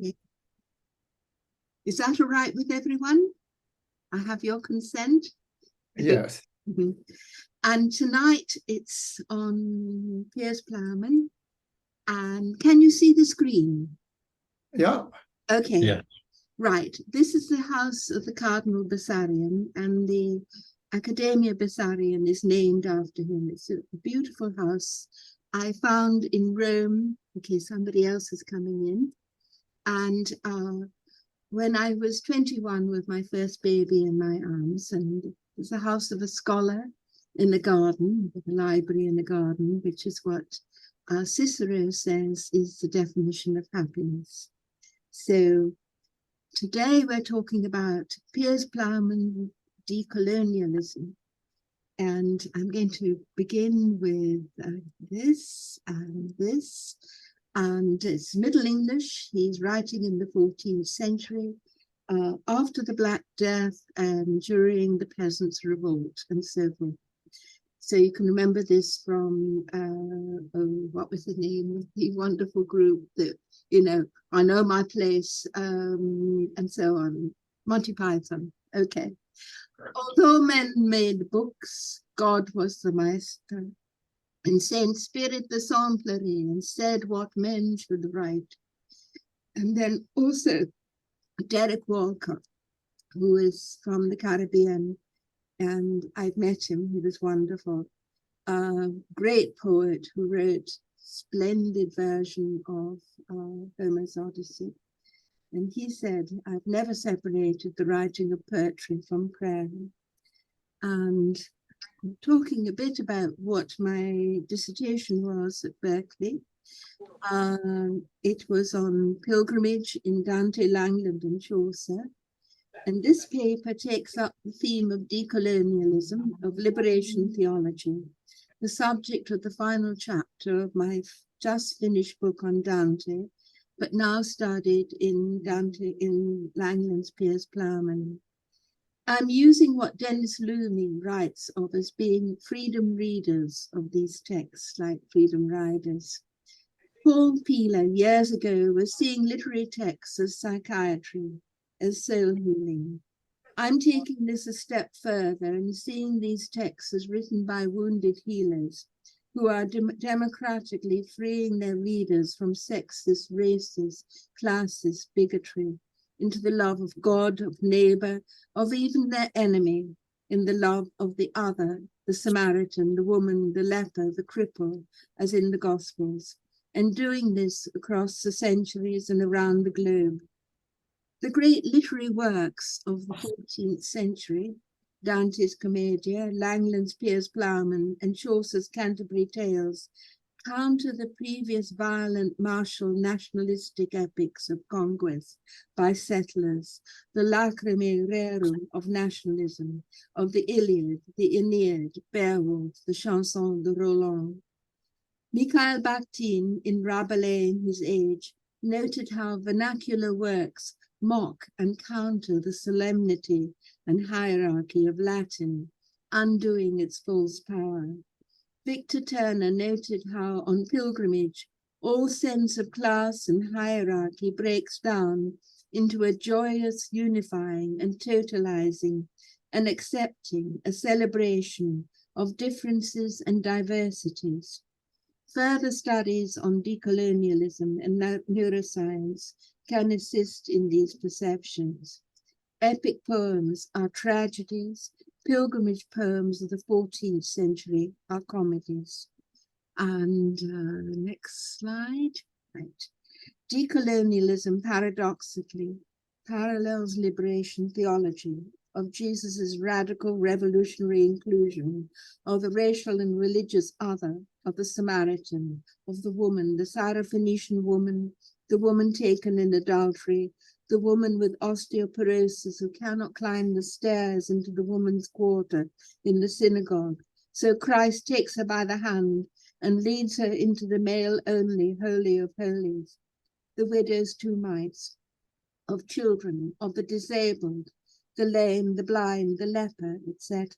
Okay. Is that all right with everyone? I have your consent? Yes. Mm-hmm. And tonight it's on Piers Plowman. And can you see the screen? Yeah. Okay. Yeah. Right. This is the house of the Cardinal Bessarion, and the Academia Bessarion is named after him. It's a beautiful house I found in Rome, in case somebody else is coming in. And when I was 21 with my first baby in my arms, and it's the house of a scholar in the garden, with a library in the garden, which is what Cicero says is the definition of happiness. So today we're talking about Piers Plowman decolonialism. And I'm going to begin with this and this. And it's Middle English. He's writing in the 14th century, after the Black Death and during the Peasants' Revolt and so forth. So you can remember this from, what was the name of the wonderful group that, you know, I Know My Place, and so on, Monty Python. Okay. Although men made books, God was the master, and Saint Spirit the samplery, and said what men should write. And then also Derek Walcott, who is from the Caribbean, and I've met him, he was wonderful. Great poet who wrote splendid version of Homer's Odyssey. And he said, I've never separated the writing of poetry from prayer. And I'm talking a bit about what my dissertation was at Berkeley. It was on pilgrimage in Dante, Langland and Chaucer. And this paper takes up the theme of decolonialism, of liberation theology, the subject of the final chapter of my just finished book on Dante, but now studied in Langland's Piers Plowman. I'm using what Dennis Looney writes of as being freedom readers of these texts, like freedom riders. Paul Peeler, years ago, was seeing literary texts as psychiatry, as soul healing. I'm taking this a step further and seeing these texts as written by wounded healers who are democratically freeing their readers from sexist, racist, classist bigotry into the love of God, of neighbor, of even their enemy, in the love of the other, the Samaritan, the woman, the leper, the cripple, as in the Gospels, and doing this across the centuries and around the globe. The great literary works of the 14th century, Dante's Commedia, Langland's Piers Plowman, and Chaucer's Canterbury Tales, counter the previous violent martial nationalistic epics of conquest by settlers, the lacrimae rerum of nationalism, of the Iliad, the Aeneid, Beowulf, the Chanson de Roland. Mikhail Bakhtin, in Rabelais in his age, noted how vernacular works mock and counter the solemnity and hierarchy of Latin, undoing its false power. Victor Turner noted how on pilgrimage, all sense of class and hierarchy breaks down into a joyous unifying and totalizing and accepting a celebration of differences and diversities. Further studies on decolonialism and neuroscience can assist in these perceptions. Epic poems are tragedies, pilgrimage poems of the 14th century are comedies. And next slide. Right. Decolonialism paradoxically parallels liberation theology of Jesus's radical revolutionary inclusion of the racial and religious other, of the Samaritan, of the woman, the Syrophoenician woman, the woman taken in adultery, the woman with osteoporosis who cannot climb the stairs into the woman's quarter in the synagogue. So Christ takes her by the hand and leads her into the male-only Holy of Holies. The widow's two mites, of children, of the disabled, the lame, the blind, the leper, etc.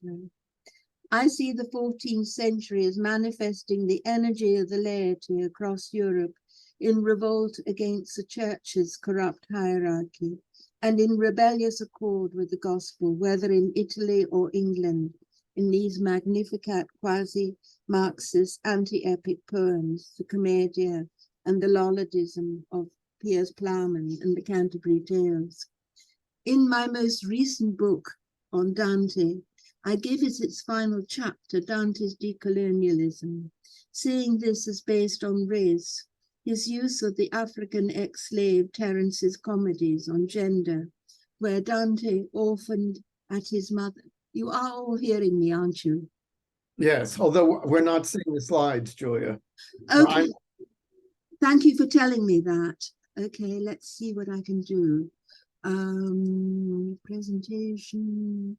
I see the 14th century as manifesting the energy of the laity across Europe in revolt against the church's corrupt hierarchy, and in rebellious accord with the gospel, whether in Italy or England, in these magnificat quasi-Marxist anti-epic poems, the Commedia and the Lollardism of Piers Plowman and the Canterbury Tales. In my most recent book on Dante, I give as its final chapter Dante's decolonialism, seeing this as based on race, his use of the African ex-slave Terence's comedies on gender, where Dante orphaned at his mother. You are all hearing me, aren't you? Yes, although we're not seeing the slides, Julia. Okay, thank you for telling me that. Okay, let's see what I can do. Presentation.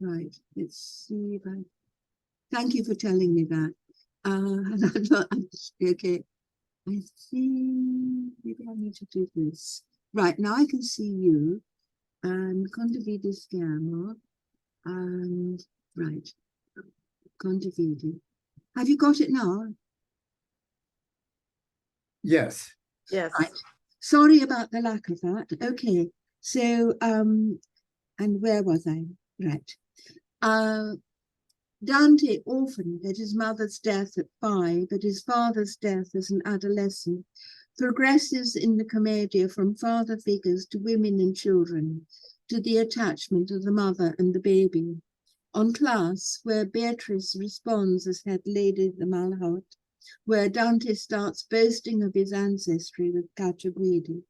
Right, let's see if I... Thank you for telling me that. Okay, I think maybe I need to do this. Right, now I can see you and condividi schermo and right, condividi. Have you got it now? Yes. Yes. Right. Sorry about the lack of that. Okay, so and where was I? Right. Dante orphaned at his mother's death at 5, at his father's death as an adolescent, progresses in the Commedia from father figures to women and children, to the attachment of the mother and the baby. On class, where Beatrice responds as head lady of the Malhot, where Dante starts boasting of his ancestry with Cacciaguidi,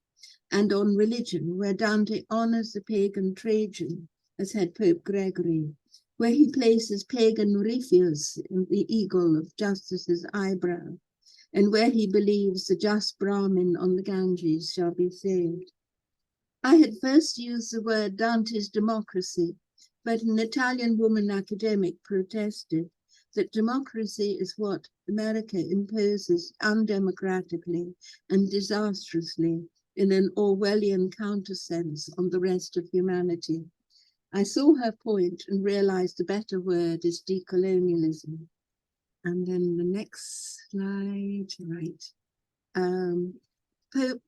and on religion, where Dante honors the pagan Trajan as head Pope Gregory, where he places pagan Ripheus in the eagle of Justice's eyebrow, and where he believes the just Brahmin on the Ganges shall be saved. I had first used the word Dante's democracy, but an Italian woman academic protested that democracy is what America imposes undemocratically and disastrously in an Orwellian countersense on the rest of humanity. I saw her point and realized the better word is decolonialism. And then the next slide, right. Pope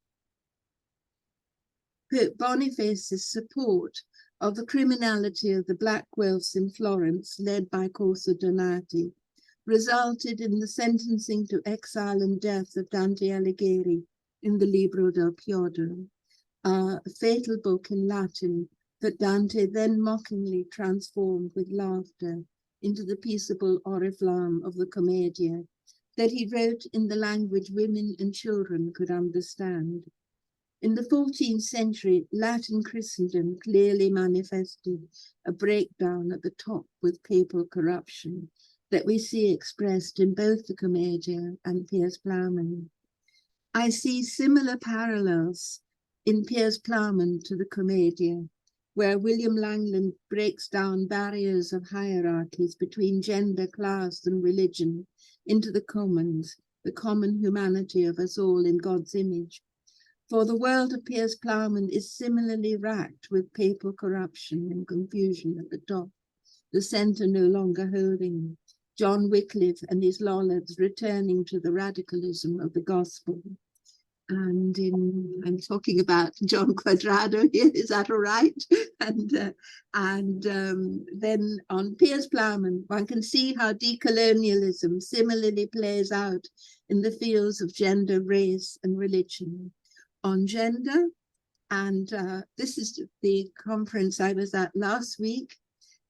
Boniface's support of the criminality of the Black Guelphs in Florence, led by Corso Donati, resulted in the sentencing to exile and death of Dante Alighieri in the Libro del Chiodo, a fatal book in Latin that Dante then mockingly transformed with laughter into the peaceable oriflamme of the Commedia, that he wrote in the language women and children could understand. In the 14th century, Latin Christendom clearly manifested a breakdown at the top with papal corruption that we see expressed in both the Commedia and Piers Plowman. I see similar parallels in Piers Plowman to the Commedia, where William Langland breaks down barriers of hierarchies between gender, class, and religion into the commons, the common humanity of us all in God's image. For the world of Piers Plowman is similarly racked with papal corruption and confusion at the top, the centre no longer holding, John Wycliffe and his Lollards returning to the radicalism of the gospel. And I'm talking about John Quadrado here, is that all right? And then on Piers Plowman, one can see how decolonialism similarly plays out in the fields of gender, race, and religion. On gender, and this is the conference I was at last week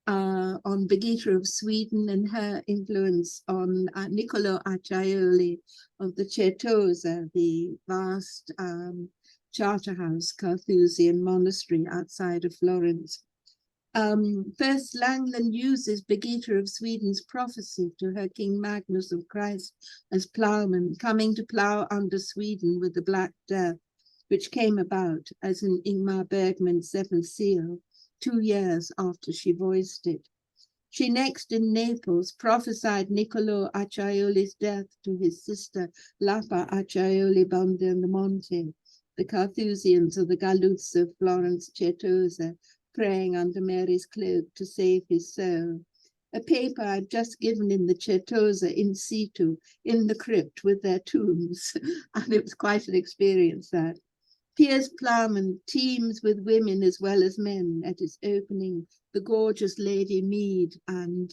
on Birgitta of Sweden and her influence on Niccolò Acciaioli of the Certosa, the vast Charterhouse Carthusian monastery outside of Florence. First, Langland uses Birgitta of Sweden's prophecy to her King Magnus of Christ as plowman, coming to plow under Sweden with the Black Death, which came about as in Ingmar Bergman's Seventh Seal, 2 years after she voiced it. She next in Naples prophesied Niccolò Acciaioli's death to his sister Lapa Acciaioli Bondamonte, the Carthusians of the Galluzzo Florence Certosa, praying under Mary's cloak to save his soul. a paper I'd just given in the Certosa in situ, in the crypt with their tombs. And it was quite an experience, that. Piers Plowman teams with women as well as men at its opening, the gorgeous Lady Mead, and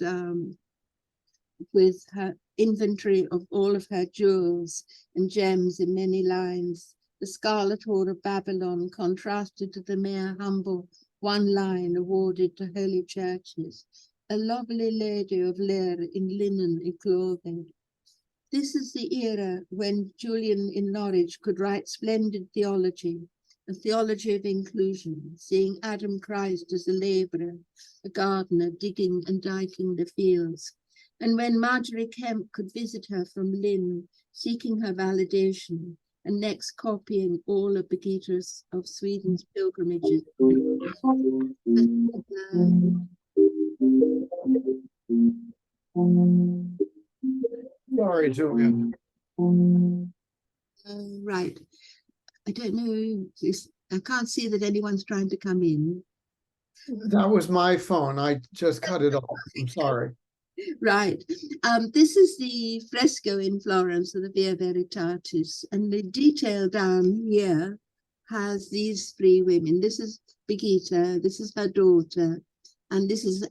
with her inventory of all of her jewels and gems in many lines. The Scarlet Whore of Babylon contrasted to the mere humble one line awarded to holy churches. A lovely lady of Lear in linen and clothing. This is the era when Julian in Norwich could write splendid theology, a theology of inclusion, seeing Adam Christ as a labourer, a gardener digging and diking the fields. And when Marjorie Kemp could visit her from Lynn, seeking her validation, and next copying all of Birgitta of Sweden's pilgrimages. Sorry, Julia. Right. I don't know. I can't see that anyone's trying to come in. That was my phone. I just cut it off. I'm sorry. Right. This is the fresco in Florence of the Via Veritatis, and the detail down here has these three women. This is Birgitta, this is her daughter, and this is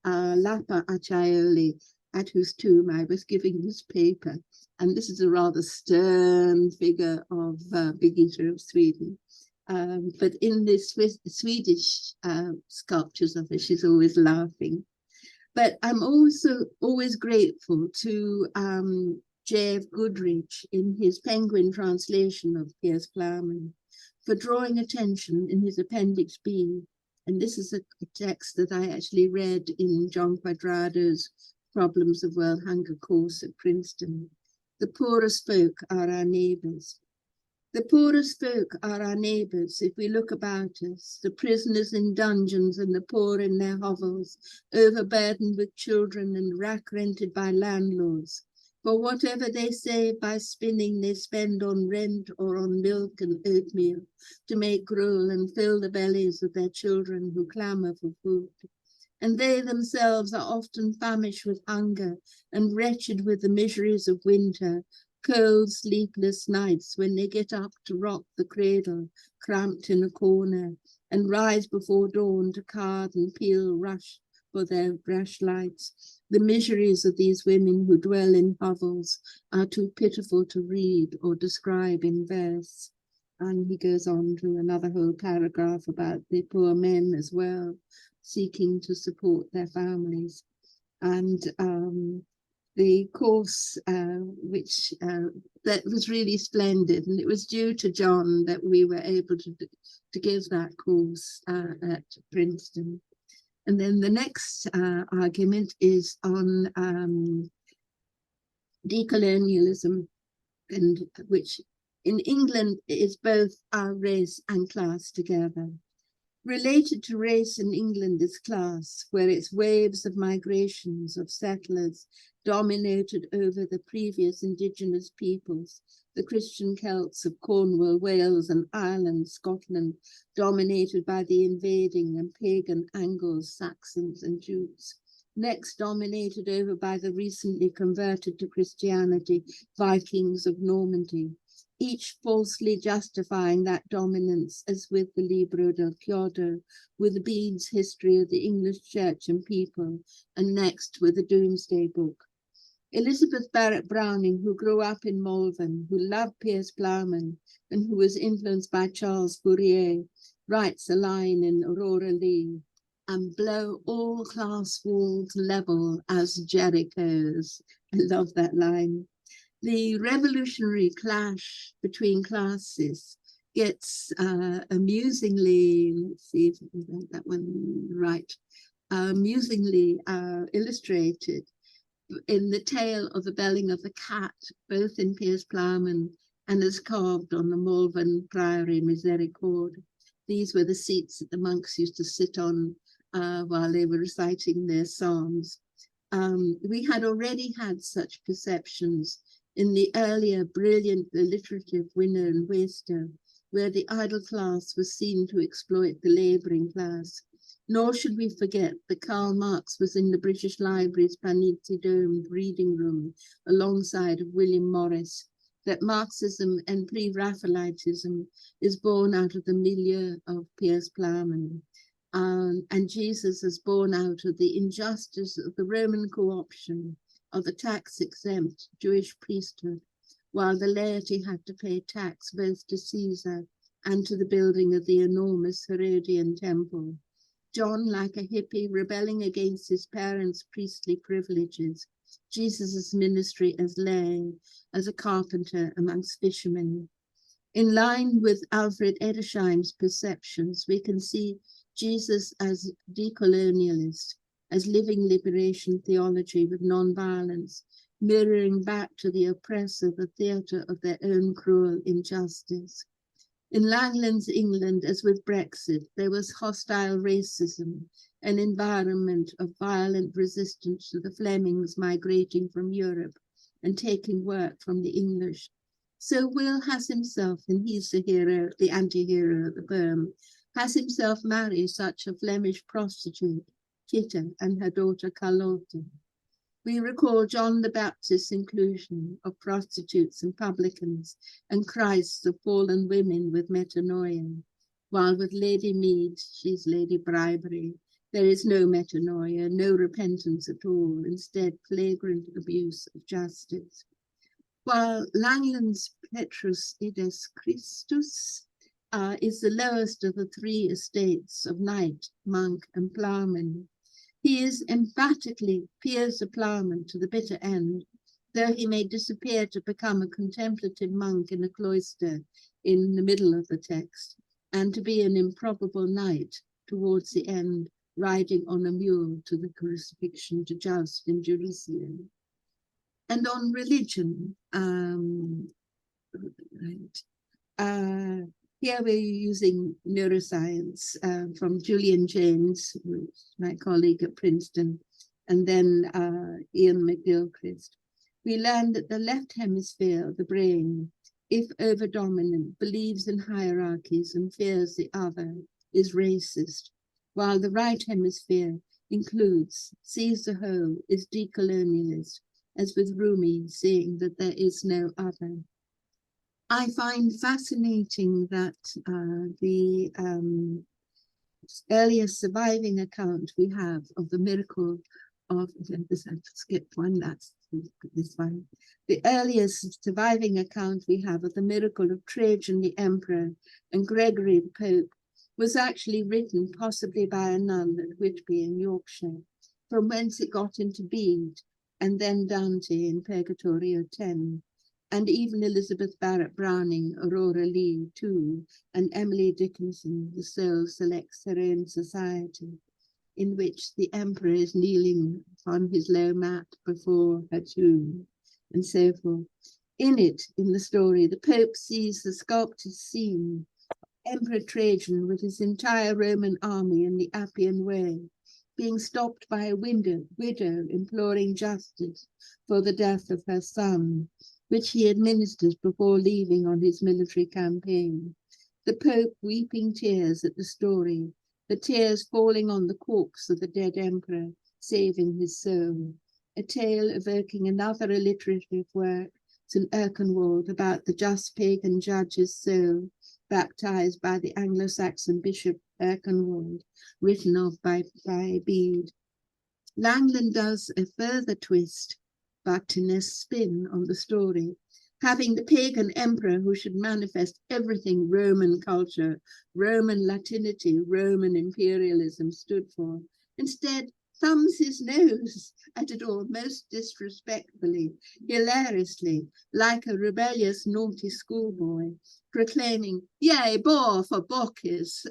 Lapa Acciaioli, at whose tomb I was giving this paper. And this is a rather stern figure of Birgitta of Sweden. But in this Swedish sculptures of her, she's always laughing. But I'm also always grateful to J.F. Goodrich in his Penguin translation of Piers Plowman for drawing attention in his Appendix B. And this is a text that I actually read in John Quadrado's Problems of World Hunger course at Princeton. The poorest folk are our neighbours. The poorest folk are our neighbours if we look about us, the prisoners in dungeons and the poor in their hovels, overburdened with children and rack-rented by landlords. For whatever they save by spinning, they spend on rent or on milk and oatmeal to make gruel and fill the bellies of their children who clamour for food. And they themselves are often famished with hunger and wretched with the miseries of winter, cold, sleepless nights when they get up to rock the cradle, cramped in a corner, and rise before dawn to card and peel rush for their brush lights. The miseries of these women who dwell in hovels are too pitiful to read or describe in verse. And he goes on to another whole paragraph about the poor men as well, seeking to support their families. And the course, that was really splendid, and it was due to John that we were able to give that course at Princeton. And then the next argument is on decolonialism, and which in England is both our race and class together. Related to race in England is class, where its waves of migrations of settlers dominated over the previous indigenous peoples, the Christian Celts of Cornwall, Wales and Ireland, Scotland, dominated by the invading and pagan Angles, Saxons and Jutes. Next dominated over by the recently converted to Christianity Vikings of Normandy, each falsely justifying that dominance, as with the Libro del Chiodo, with Bede's History of the English Church and People, and next with the Domesday Book. Elizabeth Barrett Browning, who grew up in Malvern, who loved Piers Plowman, and who was influenced by Charles Fourier, writes a line in Aurora Leigh, and blow all class walls level as Jerichos. I love that line. The revolutionary clash between classes gets amusingly, let's see if I can get that one right, amusingly illustrated in the tale of the belling of the cat, both in Piers Plowman and as carved on the Malvern Priory Misericorde. These were the seats that the monks used to sit on while they were reciting their psalms. We had already had such perceptions in the earlier brilliant alliterative Winner and Waster, where the idle class was seen to exploit the labouring class. Nor should we forget that Karl Marx was in the British Library's Panizzi-domed reading room alongside of William Morris, that Marxism and pre-Raphaelitism is born out of the milieu of Piers Plowman, and Jesus is born out of the injustice of the Roman co-option of the tax-exempt Jewish priesthood, while the laity had to pay tax both to Caesar and to the building of the enormous Herodian temple. John, like a hippie, rebelling against his parents' priestly privileges. Jesus' ministry as lay, as a carpenter amongst fishermen. In line with Alfred Edersheim's perceptions, we can see Jesus as decolonialist, as living liberation theology with non-violence, mirroring back to the oppressor the theatre of their own cruel injustice. In Langland's England, as with Brexit, there was hostile racism, an environment of violent resistance to the Flemings migrating from Europe and taking work from the English. So Will has himself, and he's the hero, the anti-hero of the poem, has himself married such a Flemish prostitute, Titta, and her daughter Carlotta. We recall John the Baptist's inclusion of prostitutes and publicans and Christ's of fallen women with metanoia, while with Lady Mead, she's Lady Bribery, there is no metanoia, no repentance at all, instead flagrant abuse of justice. While Langland's Petrus Ides Christus is the lowest of the three estates of knight, monk, and ploughman, he is emphatically Piers the Plowman to the bitter end, though he may disappear to become a contemplative monk in a cloister in the middle of the text, and to be an improbable knight towards the end, riding on a mule to the crucifixion to joust in Jerusalem. And on religion, here we're using neuroscience from Julian James, who's my colleague at Princeton, and then Ian McGilchrist. We learned that the left hemisphere, the brain, if over-dominant, believes in hierarchies and fears the other, is racist, while the right hemisphere includes, sees the whole, is decolonialist, as with Rumi, seeing that there is no other. I find fascinating that the earliest surviving account we have of the miracle of, I've skipped one, that's this one. The earliest surviving account we have of the miracle of Trajan the emperor and Gregory the Pope was actually written possibly by a nun at Whitby in Yorkshire, from whence it got into Bede, and then Dante in Purgatorio 10. And even Elizabeth Barrett Browning, Aurora Leigh too, and Emily Dickinson, The Soul Selects Her Own Society, in which the emperor is kneeling on his low mat before her tomb, and so forth. In it, in the story, the Pope sees the sculpted scene, Emperor Trajan with his entire Roman army in the Appian Way, being stopped by a widow imploring justice for the death of her son, which he administers before leaving on his military campaign. The Pope weeping tears at the story, the tears falling on the corpse of the dead emperor, saving his soul. A tale evoking another alliterative work, St. Erkenwald, about the just pagan judge's soul, baptized by the Anglo-Saxon bishop Erkenwald, written of by Bede. Langland does a further twist, but in a spin on the story, having the pagan emperor who should manifest everything Roman culture, Roman Latinity, Roman imperialism stood for, instead thumbs his nose at it all most disrespectfully, hilariously, like a rebellious naughty schoolboy, proclaiming, yay, bore for bookies,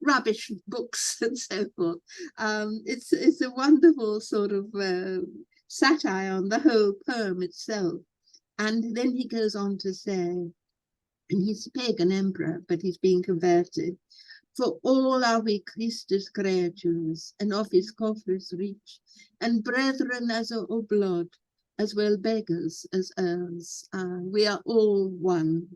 rubbish books, and so forth. It's a wonderful sort of satire on the whole poem itself. And then he goes on to say, and he's a pagan emperor, but he's being converted, for all are we Christus creatures, and of his coffers rich, and brethren as of blood, as well beggars as earls. We are all one.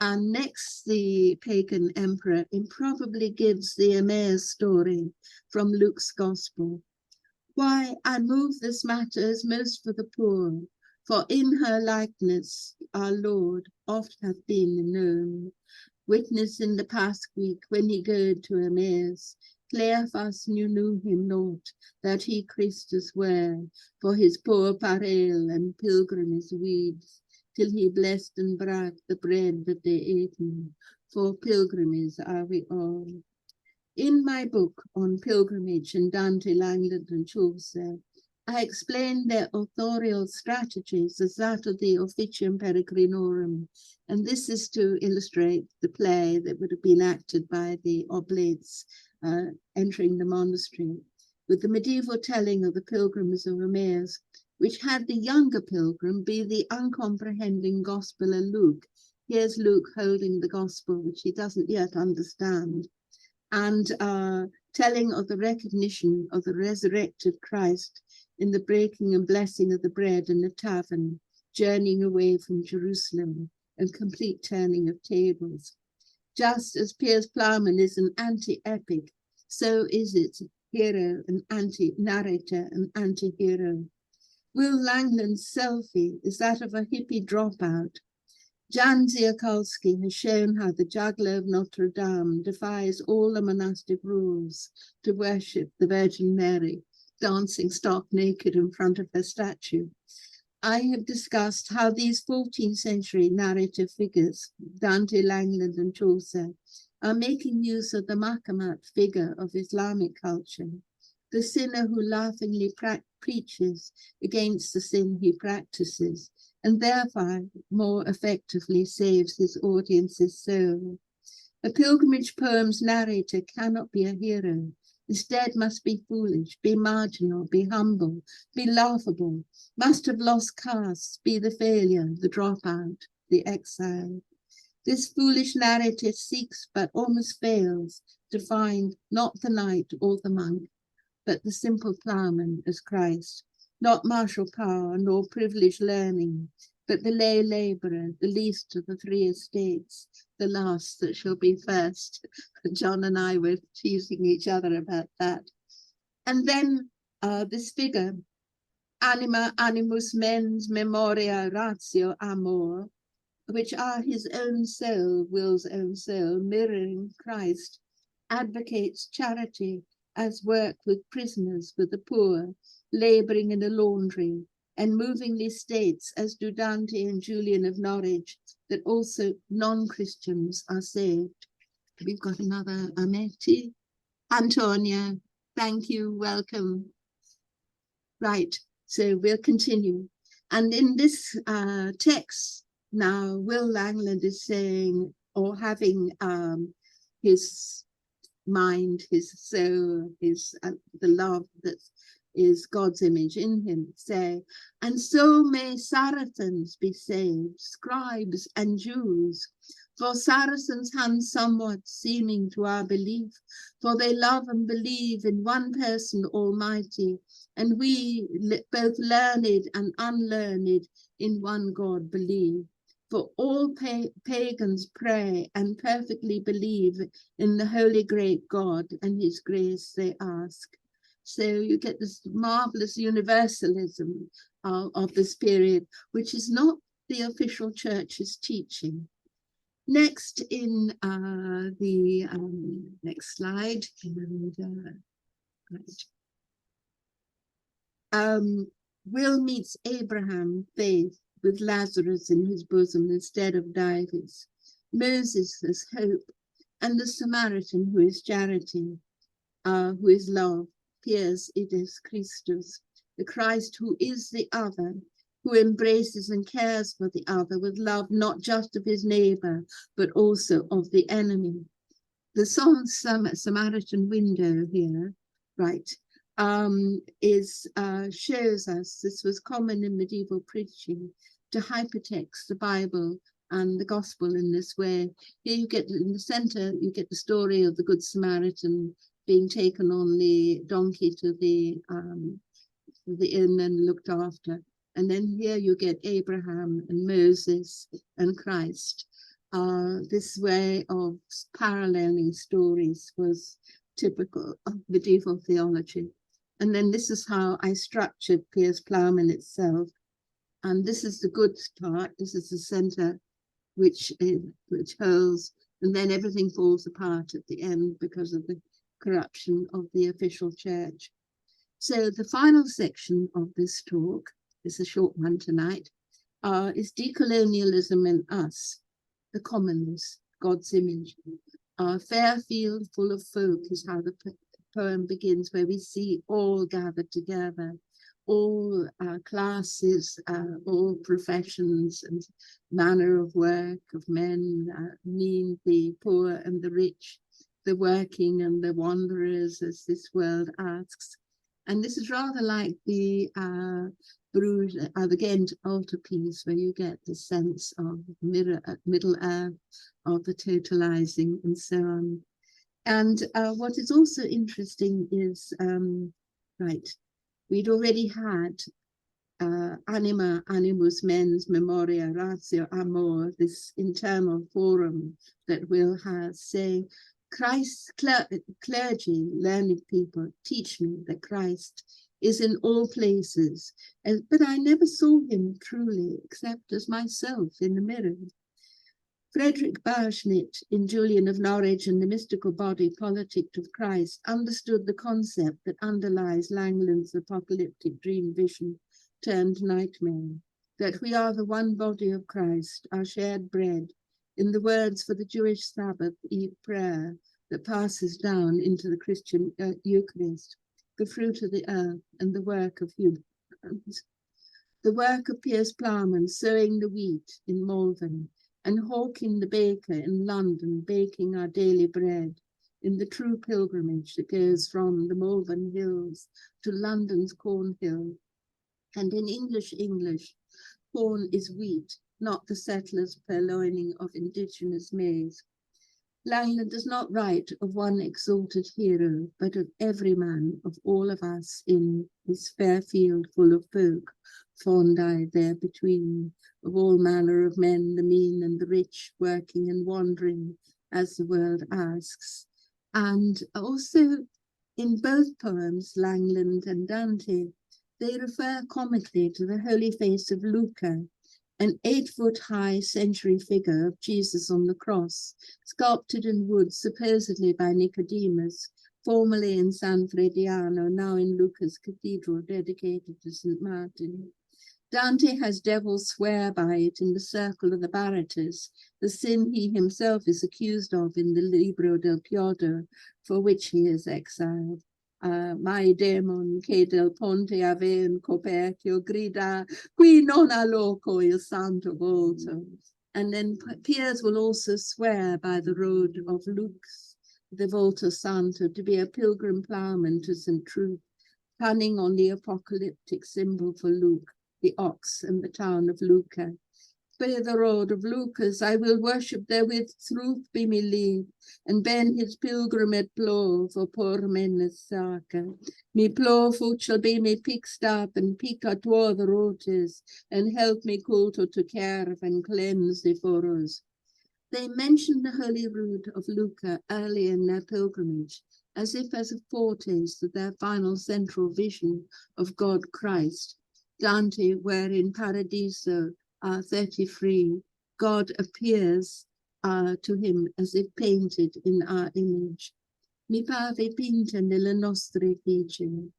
And next, the pagan emperor improbably gives the Emmaus story from Luke's Gospel. Why, I move this matter as most for the poor, for in her likeness our Lord oft hath been known. Witness in the past week when he goed to Emmaus, Cleophas knew him not, that he Christus were, for his poor parale and pilgrimage weeds, till he blessed and brak the bread that they ate, for pilgrims are we all. In my book on pilgrimage in Dante, Langland and Chaucer, I explained their authorial strategies as that of the Officium Peregrinorum, and this is to illustrate the play that would have been acted by the oblates entering the monastery, with the medieval telling of the pilgrims of Emmaus, which had the younger pilgrim be the uncomprehending gospeler Luke. Here's Luke holding the gospel, which he doesn't yet understand, and telling of the recognition of the resurrected Christ in the breaking and blessing of the bread in the tavern, journeying away from Jerusalem, and complete turning of tables. Just as Piers Plowman is an anti-epic, so is its hero an anti-narrator, an anti-hero. Will Langland's selfie is that of a hippie dropout. Jan Ziakolski has shown how the juggler of Notre Dame defies all the monastic rules to worship the Virgin Mary, dancing stark naked in front of her statue. I have discussed how these 14th century narrative figures, Dante, Langland and Chaucer, are making use of the Makamat figure of Islamic culture, the sinner who laughingly preaches against the sin he practices, and thereby more effectively saves his audience's soul. A pilgrimage poem's narrator cannot be a hero, instead must be foolish, be marginal, be humble, be laughable, must have lost caste, be the failure, the dropout, the exile. This foolish narrative seeks but almost fails to find not the knight or the monk, but the simple ploughman as Christ, not martial power nor privileged learning, but the lay labourer, the least of the three estates, the last that shall be first. John and I were teasing each other about that. And then this figure, anima, animus, mens, memoria, ratio, amor, which are his own soul, will's own soul, mirroring Christ, advocates charity as work with prisoners, with the poor, labouring in a laundry, and movingly states, as do Dante and Julian of Norwich, that also non-Christians are saved. We've got another Ameti. Antonia, thank you, welcome. Right, so we'll continue. And in this text now, Will Langland is saying, or having his mind, his soul, his the love that is God's image in him, say, and so may Saracens be saved, scribes and Jews, for Saracens' hands somewhat seeming to our belief, for they love and believe in one person almighty, and we both learned and unlearned in one God believe. For all pagans pray and perfectly believe in the holy great God, and his grace they ask. So you get this marvelous universalism of this period, which is not the official church's teaching. Next in the next slide, Will meets Abraham, faith, with Lazarus in his bosom instead of Dives, Moses as hope, and the Samaritan who is charity, who is love, Piers it is Christus, the Christ who is the other, who embraces and cares for the other with love not just of his neighbour, but also of the enemy. The song Samaritan Window here, right, shows us this was common in medieval preaching to hypertext the Bible and the gospel in this way. Here you get in the center, you get the story of the Good Samaritan being taken on the donkey to the inn and looked after. And then here you get Abraham and Moses and Christ. This way of paralleling stories was typical of medieval theology. And then this is how I structured Piers Plowman itself. And this is the good part. This is the center, which holds, and then everything falls apart at the end because of the corruption of the official church. So the final section of this talk, it's a short one tonight, is decolonialism and us, the commons, God's image. A fair field full of folk is how the poem begins, where we see all gathered together, all classes, all professions and manner of work of men, mean, the poor and the rich, the working and the wanderers, as this world asks. And this is rather like the the Ghent altarpiece, where you get the sense of Middle Earth, of the totalizing and so on. And what is also interesting is, we'd already had anima, animus, mens, memoria, ratio, amor, this internal forum that will have, say, Christ, clergy, learned people, teach me that Christ is in all places, but I never saw him truly except as myself in the mirror. Frederick Bauschnitt, in Julian of Norwich and the Mystical Body Politic of Christ, understood the concept that underlies Langland's apocalyptic dream vision turned nightmare, that we are the one body of Christ, our shared bread, in the words for the Jewish Sabbath Eve prayer that passes down into the Christian Eucharist, the fruit of the earth and the work of humans. The work of Piers Plowman sowing the wheat in Malvern, and Hawking the baker in London baking our daily bread, in the true pilgrimage that goes from the Malvern Hills to London's Cornhill. And in English, corn is wheat, not the settler's purloining of indigenous maize. Langland does not write of one exalted hero, but of every man, of all of us in this fair field full of folk, fond I there between, of all manner of men, the mean and the rich, working and wandering, as the world asks. And also in both poems, Langland and Dante, they refer comically to the holy face of Luca, an 8-foot-high century figure of Jesus on the cross, sculpted in wood supposedly by Nicodemus, formerly in San Frediano, now in Lucca's cathedral dedicated to St. Martin. Dante has devils swear by it in the circle of the Baratas, the sin he himself is accused of in the Libro del Chiodo, for which he is exiled. Mai demon che del ponte avean coperchio grida, qui non ha loco il santo volto. And then Piers will also swear by the road of Luke's, the Volto Santo, to be a pilgrim ploughman to St. Truth, punning on the apocalyptic symbol for Luke, the ox and the town of Lucca. By the road of Lucas, I will worship therewith, truth be me leave, and ben his pilgrimage plough for poor men's sake. Me plough foot shall be me pickstaff and pick at all the roaches, and help me culto to carve and cleanse the furrows. They mention the holy rood of Lucca early in their pilgrimage, as if as a foretaste of their final central vision of God Christ. Dante, where in Paradiso, 33, God appears to him as if painted in our image. Mi pave pinta nelle nostre fece.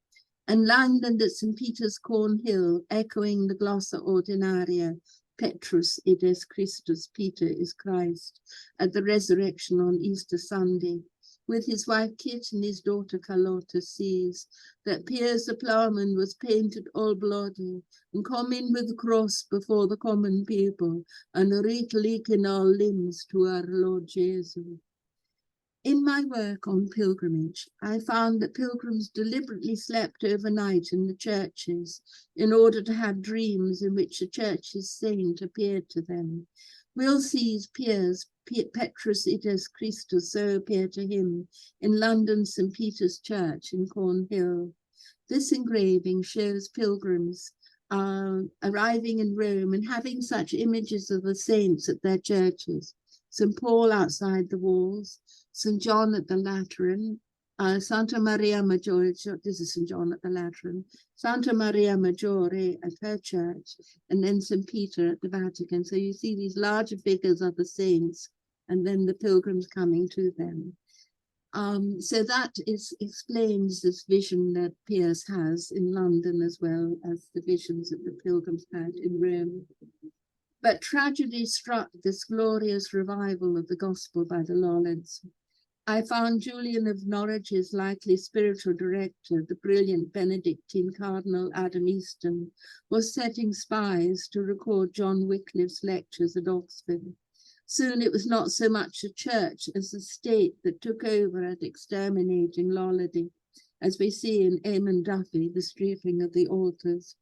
And Langland at St. Peter's Cornhill, echoing the glossa ordinaria, Petrus ides Christus, Peter is Christ, at the resurrection on Easter Sunday, with his wife Kit and his daughter Carlotta, sees that Piers the ploughman was painted all bloody and come in with the cross before the common people and reek in all limbs to our Lord Jesus. In my work on pilgrimage, I found that pilgrims deliberately slept overnight in the churches in order to have dreams in which the church's saint appeared to them. Will sees Piers, Petrus ides Christus, so appear to him in London St. Peter's Church in Cornhill. This engraving shows pilgrims arriving in Rome and having such images of the saints at their churches, St. Paul outside the walls, St. John at the Lateran, Santa Maria Maggiore, this is St. John at the Lateran, Santa Maria Maggiore at her church, and then St. Peter at the Vatican. So you see these larger figures of the saints, and then the pilgrims coming to them. So that explains this vision that Piers has in London, as well as the visions that the pilgrims had in Rome. But tragedy struck this glorious revival of the gospel by the Lollards. I found Julian of Norwich's likely spiritual director, the brilliant Benedictine Cardinal Adam Easton, was setting spies to record John Wycliffe's lectures at Oxford. Soon it was not so much the church as the state that took over at exterminating Lollardy, as we see in Eamon Duffy, the stripping of the altars.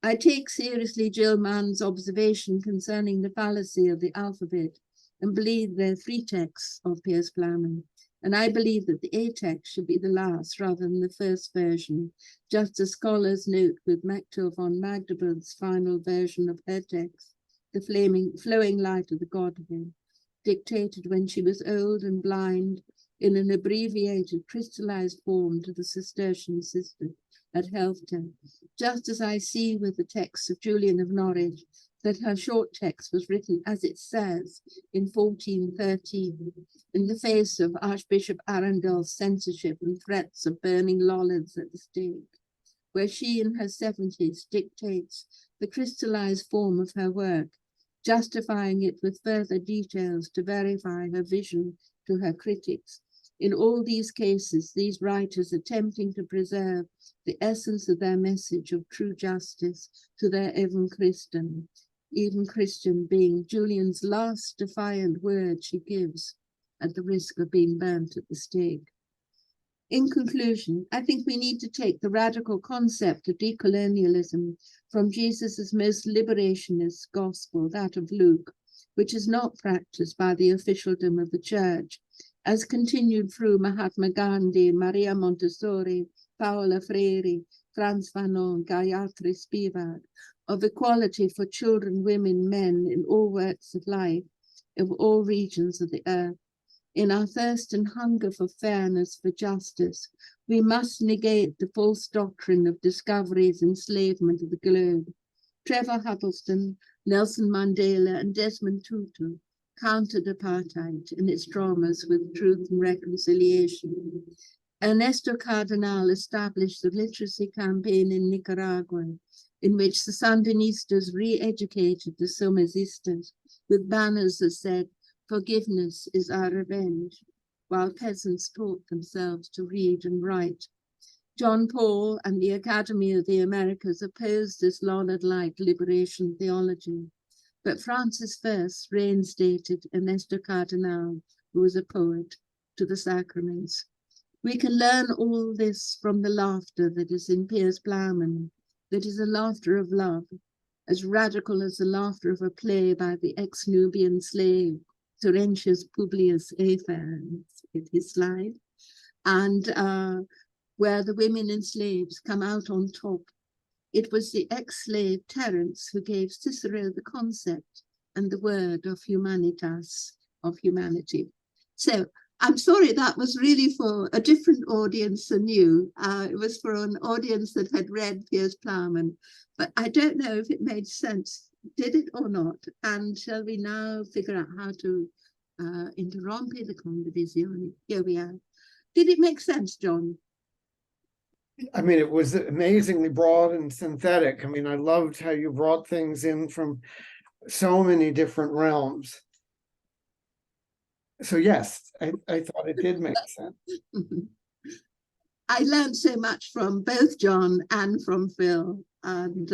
I take seriously Jill Mann's observation concerning the fallacy of the alphabet and believe there are 3 texts of Piers Plowman. And I believe that the A text should be the last rather than the first version, just as scholars note with Mechtel von Magdeburg's final version of her text, the flowing light of the Godhead, dictated when she was old and blind in an abbreviated crystallized form to the Cistercian sister at Helfta, just as I see with the text of Julian of Norwich that her short text was written as it says in 1413, in the face of Archbishop Arundel's censorship and threats of burning Lollards at the stake, where she in her 70s dictates the crystallized form of her work, justifying it with further details to verify her vision to her critics. In all these cases, these writers attempting to preserve the essence of their message of true justice to their even Christian being Julian's last defiant word she gives at the risk of being burnt at the stake. In conclusion, I think we need to take the radical concept of decolonialism from Jesus's most liberationist gospel, that of Luke, which is not practiced by the officialdom of the church, as continued through Mahatma Gandhi, Maria Montessori, Paola Freire, Frantz Fanon, Gayatri Spivak, of equality for children, women, men in all works of life, of all regions of the earth. In our thirst and hunger for fairness, for justice, we must negate the false doctrine of discovery's enslavement of the globe. Trevor Huddleston, Nelson Mandela, and Desmond Tutu countered apartheid in its dramas with truth and reconciliation. Ernesto Cardenal established the literacy campaign in Nicaragua, in which the Sandinistas re-educated the Somozistas with banners that said, "Forgiveness is our revenge," while peasants taught themselves to read and write. John Paul and the Academy of the Americas opposed this Lollard-like liberation theology, but Francis I reinstated Ernesto Cardenal, who was a poet, to the sacraments. We can learn all this from the laughter that is in Piers Plowman, that is a laughter of love, as radical as the laughter of a play by the ex-Nubian slave, Terentius Publius Afer, with his slide, and where the women and slaves come out on top. It was the ex-slave Terence who gave Cicero the concept and the word of humanitas, of humanity. So I'm sorry, that was really for a different audience than you. It was for an audience that had read Piers Plowman, but I don't know if it made sense. Did it or not? And shall we now figure out how to interrompe the conversazione? Here we are. Did it make sense, John? I mean, it was amazingly broad and synthetic. I mean, I loved how you brought things in from so many different realms. So yes, I thought it did make sense. I learned so much from both John and from Phil. And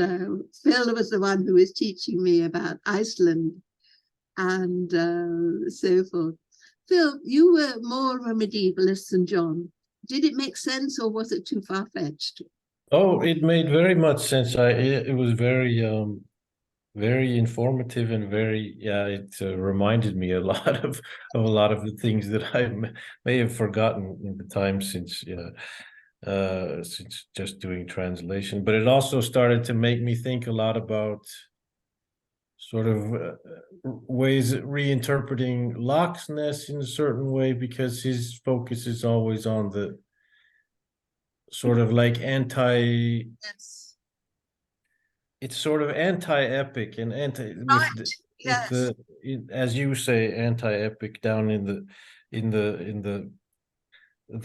Phil was the one who was teaching me about Iceland and so forth. Phil, you were more of a medievalist than John. Did it make sense, or was it too far-fetched? Oh, it made very much sense. It was very informative and very, yeah, it reminded me a lot of a lot of the things that I may have forgotten in the time since just doing translation. But it also started to make me think a lot about sort of ways reinterpreting Loch Ness in a certain way, because his focus is always on the sort of like Yes. it's sort of anti-epic and Right. with Yes. as you say, anti-epic down in the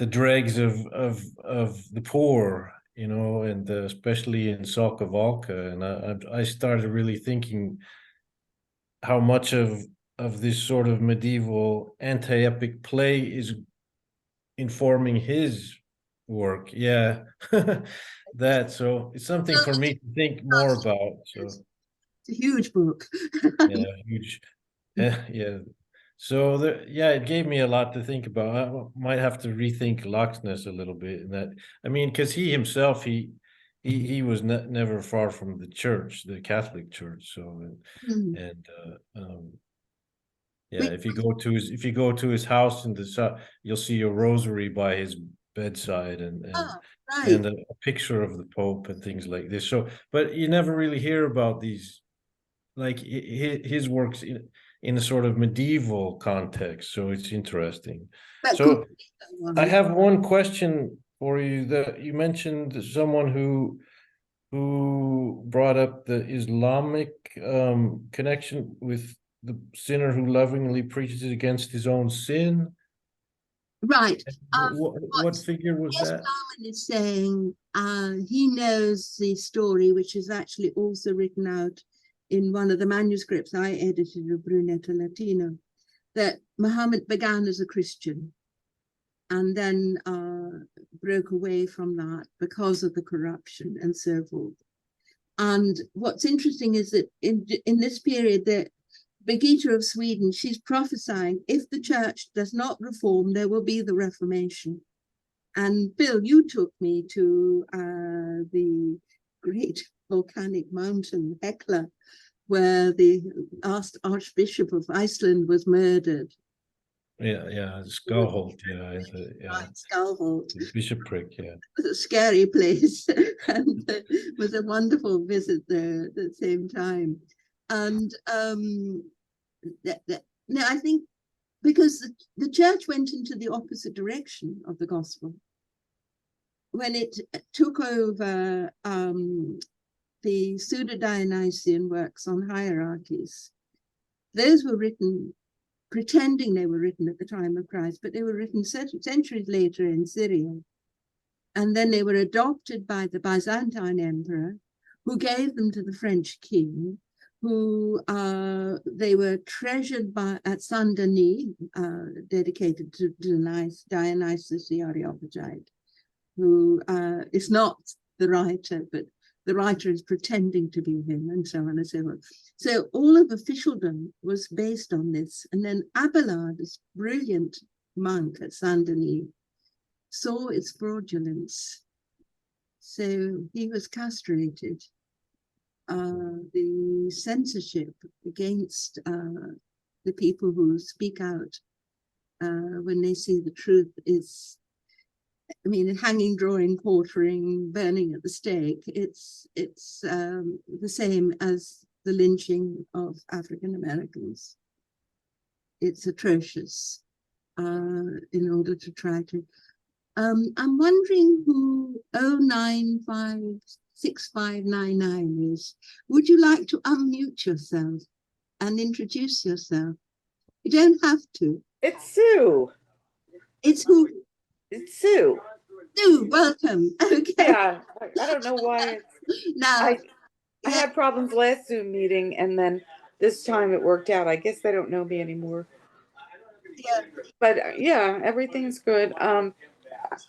dregs of the poor, you know, and especially in Sokovalka. And I started really thinking how much of this sort of medieval anti-epic play is informing his work. Yeah. That, so it's something Well, for me to think more about. So it's a huge book. yeah, huge. Yeah. So yeah, it gave me a lot to think about. I might have to rethink Loch Ness a little bit. And that, I mean, because he himself, he was never far from the church, the Catholic Church. So Mm. and yeah, We- if you go to his house in the south, you'll see a rosary by his bedside, Oh, right. and a picture of the Pope and things like this. So, but you never really hear about these, like his works in a sort of medieval context. So it's interesting. That could So be the I one. have one question for you. That you mentioned someone who brought up the Islamic connection with the sinner who lovingly preaches against his own sin. Right. What What figure was Piers that? Plowman is saying, he knows the story, which is actually also written out in one of the manuscripts I edited of Brunetto Latino, that Muhammad began as a Christian and then broke away from that because of the corruption and so forth. And what's interesting is that in this period, that Birgitta of Sweden, she's prophesying if the church does not reform, there will be the Reformation. And Bill, you took me to the great volcanic mountain, Hekla, where the last Archbishop of Iceland was murdered. Yeah, Skullholt, yeah, Right, Skalholt. bishopric, yeah. It was a scary place, and it was a wonderful visit there at the same time. And no, I think because the church went into the opposite direction of the gospel when it took over the pseudo-Dionysian works on hierarchies. Those were written pretending they were written at the time of Christ, but they were written centuries later in Syria. And then they were adopted by the Byzantine emperor, who gave them to the French king, who they were treasured at Saint Denis, dedicated to Dionysius the Areopagite, who is not the writer, but the writer is pretending to be him, and so on and so on. So all of officialdom was based on this. And then Abelard, this brilliant monk at Saint Denis, saw its fraudulence. So he was castrated. The censorship against the people who speak out when they see the truth is, I mean, hanging, drawing, quartering, burning at the stake. It's the same as the lynching of African Americans. It's atrocious in order to try to. I'm wondering who 0956599 is. Would you like to unmute yourself and introduce yourself? You don't have to. It's Sue. It's who? It's Sue. Sue, welcome. Okay. Yeah, I don't know why. Now, I had problems last Zoom meeting, and then this time it worked out. I guess they don't know me anymore. yeah, But yeah, everything's good.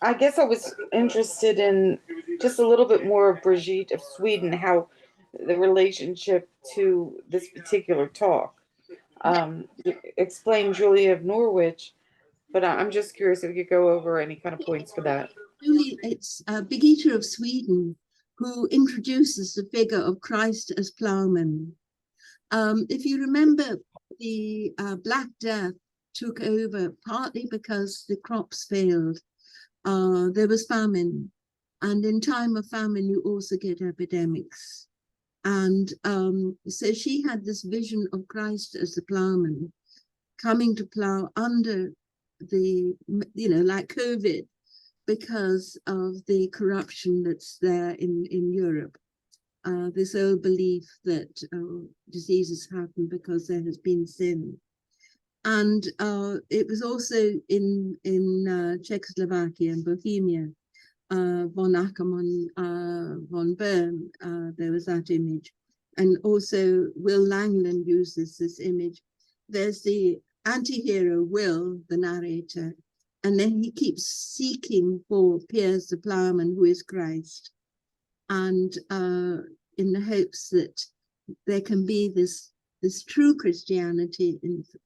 I guess I was interested in just a little bit more of Brigitte of Sweden, how the relationship to this particular talk. Explain Julia of Norwich, but I'm just curious if you could go over any kind of points for that. Julie, it's Birgitta of Sweden who introduces the figure of Christ as plowman. If you remember, the Black Death took over partly because the crops failed. There was famine, and in time of famine, you also get epidemics. And so she had this vision of Christ as the plowman coming to plow under the, like COVID, because of the corruption that's there in Europe. This old belief that diseases happen because there has been sin. And it was also in Czechoslovakia and Bohemia, von Ackermann, von Bern, there was that image. And also Will Langland uses this image. There's the anti-hero Will, the narrator, and then he keeps seeking for Piers the Plowman, who is Christ, and in the hopes that there can be this true Christianity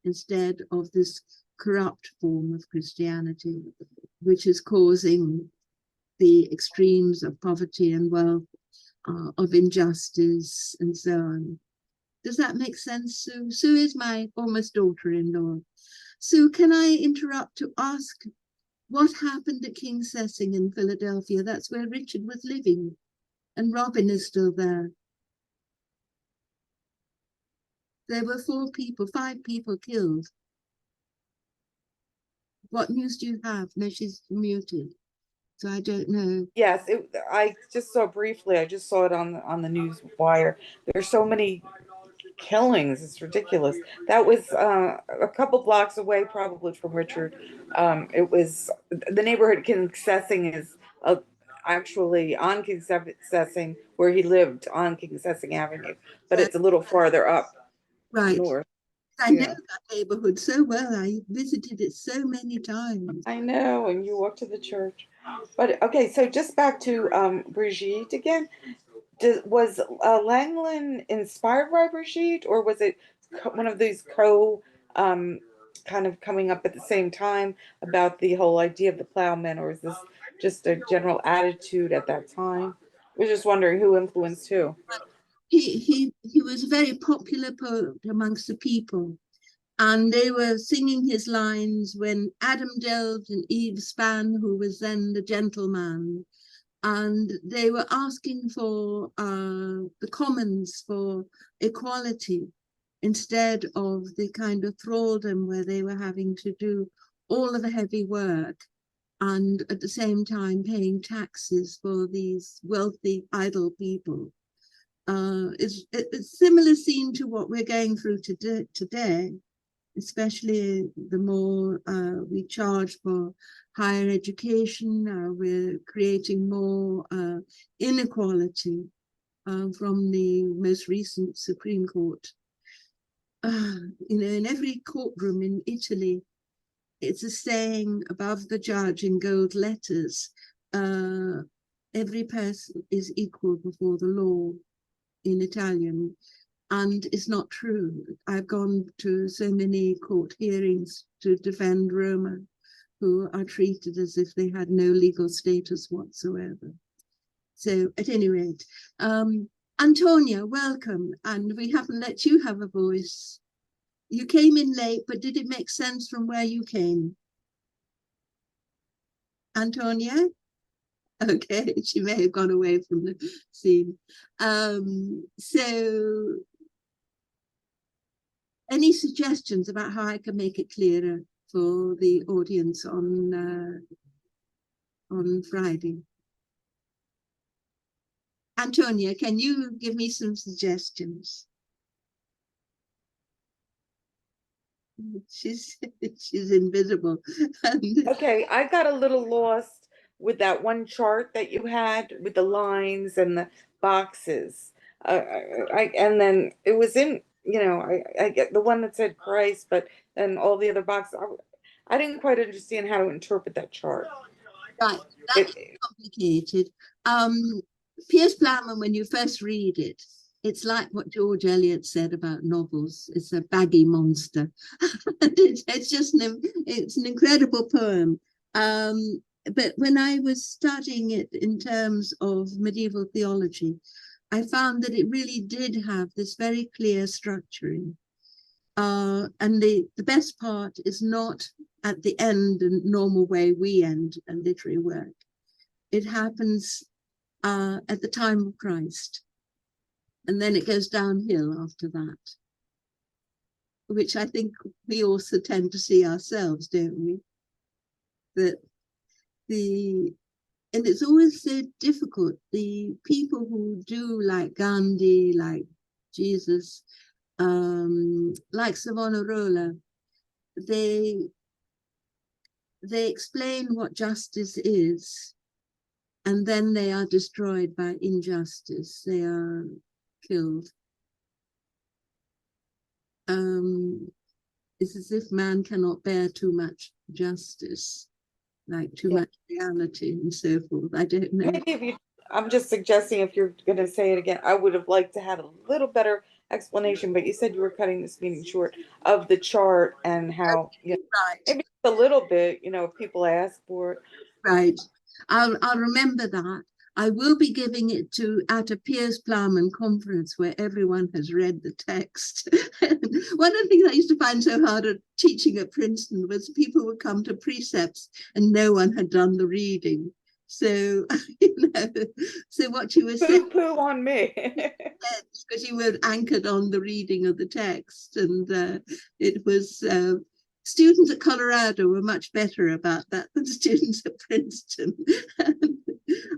instead of this corrupt form of Christianity, which is causing the extremes of poverty and wealth, of injustice, and so on. Does that make sense, Sue? Sue is my almost daughter-in-law. Sue, can I interrupt to ask what happened at King's Sessing in Philadelphia? That's where Richard was living, and Robin is still there. There were 5 people killed. What news do you have? No, she's muted, so I don't know. Yes, I just saw briefly. I just saw it on the news wire. There's so many killings. It's ridiculous. That was a couple blocks away, probably from Richard. It was the neighborhood King Sessing is actually on King Sessing, where he lived on King Sessing Avenue, but it's a little farther up north. I know that neighborhood so well. I visited it so many times. I know, and you walk to the church. But okay, so just back to Brigitte again. Was Langland inspired by Brigitte, or was it one of these kind of coming up at the same time about the whole idea of the plowman, or is this just a general attitude at that time? I was just wondering who influenced who. He was a very popular poet amongst the people, and they were singing his lines when Adam delved and Eve span, who was then the gentleman, and they were asking for the commons, for equality, instead of the kind of thraldom where they were having to do all of the heavy work and at the same time paying taxes for these wealthy, idle people. It's a similar scene to what we're going through today, especially the more we charge for higher education. We're creating more inequality from the most recent Supreme Court. In every courtroom in Italy, it's a saying above the judge in gold letters, every person is equal before the law, in Italian. And it's not true. I've gone to so many court hearings to defend Roma, who are treated as if they had no legal status whatsoever. So at any rate, Antonia, welcome. And we haven't let you have a voice. You came in late, but did it make sense from where you came? Antonia? Okay, she may have gone away from the scene. So any suggestions about how I can make it clearer for the audience on Friday? Antonia, can you give me some suggestions? She's invisible. Okay, I got a little lost with that one chart that you had with the lines and the boxes. And then it was in, I get the one that said Christ, but then all the other boxes. I didn't quite understand how to interpret that chart. Right, that's complicated. Piers Plowman, when you first read it, it's like what George Eliot said about novels. It's a baggy monster. It's just it's an incredible poem. But when I was studying it in terms of medieval theology, I found that it really did have this very clear structuring. And the best part is not at the end, the normal way we end a literary work. It happens at the time of Christ. And then it goes downhill after that, which I think we also tend to see ourselves, don't we? That and it's always so difficult. The people who do, like Gandhi, like Jesus, like Savonarola, they explain what justice is, and then they are destroyed by injustice. They are killed. It's as if man cannot bear too much justice, like too much reality and so forth. I don't know. Maybe if you, I'm just suggesting if you're going to say it again, I would have liked to have a little better explanation, but you said you were cutting this meeting short, of the chart and how, Right. maybe a little bit, if people ask for it. Right. I'll remember that. I will be giving it at a Piers Plowman conference where everyone has read the text. One of the things I used to find so hard at teaching at Princeton was people would come to precepts and no one had done the reading. So, so what you were saying, Poo on me. because you were anchored on the reading of the text, and it was students at Colorado were much better about that than students at Princeton.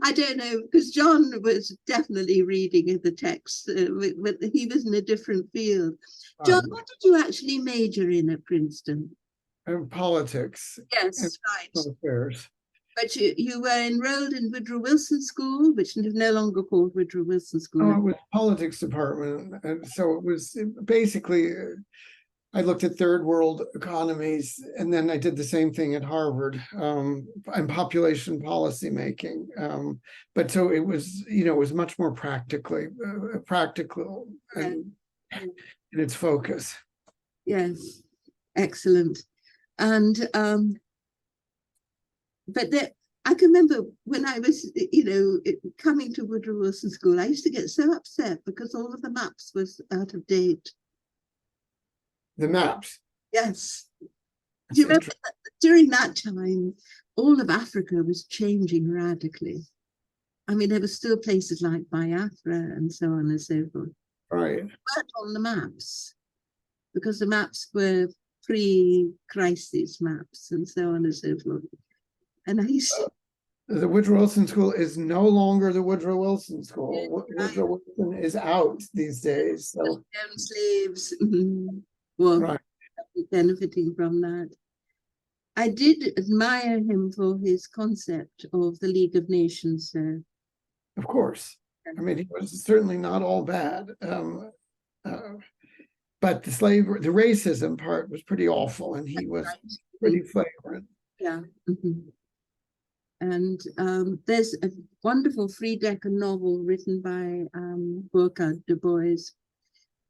I don't know, because John was definitely reading the text, but he was in a different field. John, what did you actually major in at Princeton? Politics. Yes, right. Affairs. But you were enrolled in Woodrow Wilson School, which is no longer called Woodrow Wilson School. Oh, it was politics department. And so it was basically, I looked at third world economies, and then I did the same thing at Harvard, and population policy making. But so it was, it was much more practical and in its focus. Yes, excellent. And but I can remember when I was, coming to Woodrow Wilson School, I used to get so upset because all of the maps was out of date. The maps. Yes. Do you remember that during that time, all of Africa was changing radically? I mean, there were still places like Biafra and so on and so forth. Right. Weren't on the maps because the maps were pre-crisis maps and so on and so forth. And I used to, the Woodrow Wilson School is no longer the Woodrow Wilson School. Woodrow Wilson is out these days. So slaves were benefiting from that. I did admire him for his concept of the League of Nations. Of course. I mean, he was certainly not all bad. But the racism part was pretty awful, and he was pretty flagrant. Yeah. And there's a wonderful Friedecker novel written by Burkhard Du Bois,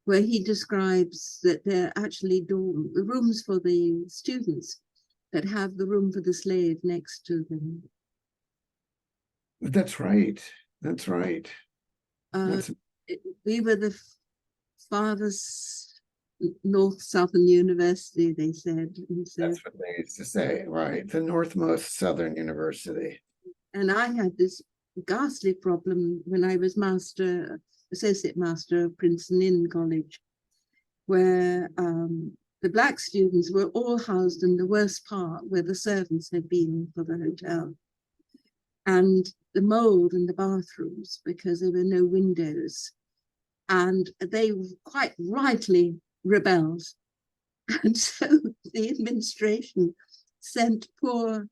where he describes that there are actually rooms for the students that have the room for the slave next to them. That's right. That's right. We were the farthest North-Southern University, they said. And so, that's what they used to say, right? The northmost Southern University. And I had this ghastly problem when I was associate master of Princeton Inn College, where the Black students were all housed in the worst part where the servants had been for the hotel. And the mold in the bathrooms, because there were no windows. And they quite rightly rebelled. And so the administration sent poor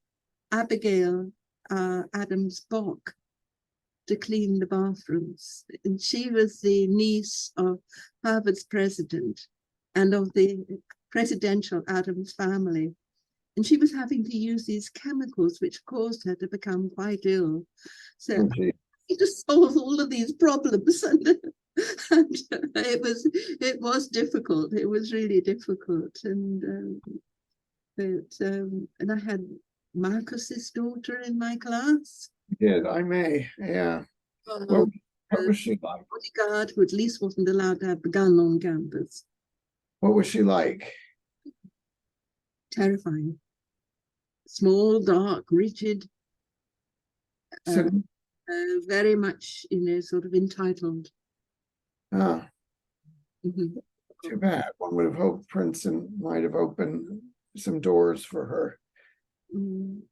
Abigail Adams Bok to clean the bathrooms. And she was the niece of Harvard's president and of the presidential Adams family. And she was having to use these chemicals which caused her to become quite ill. So he just solved all of these problems. And it was difficult. It was really difficult. And I had Marcus's daughter in my class. You did, I may, yeah. What was she like? Bodyguard who at least wasn't allowed to have the gun on campus. What was she like? Terrifying. Small, dark, rigid. So, Very much, sort of entitled. Ah, Mhm. too bad. One would have hoped Princeton might have opened some doors for her. Mm.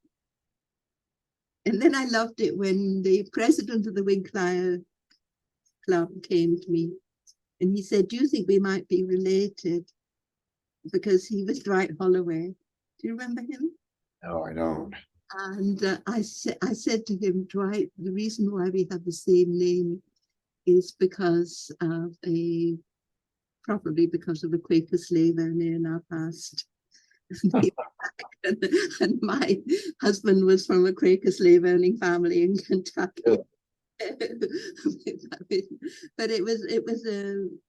And then I loved it when the president of the Whig Club came to me and he said, "Do you think we might be related?" Because he was Dwight Holloway. Do you remember him? No, I don't. And I said to him, "Dwight, the reason why we have the same name is because of probably because of a Quaker slave owner in our past." And my husband was from a Quaker slave owning family in Kentucky. Yeah. But it was an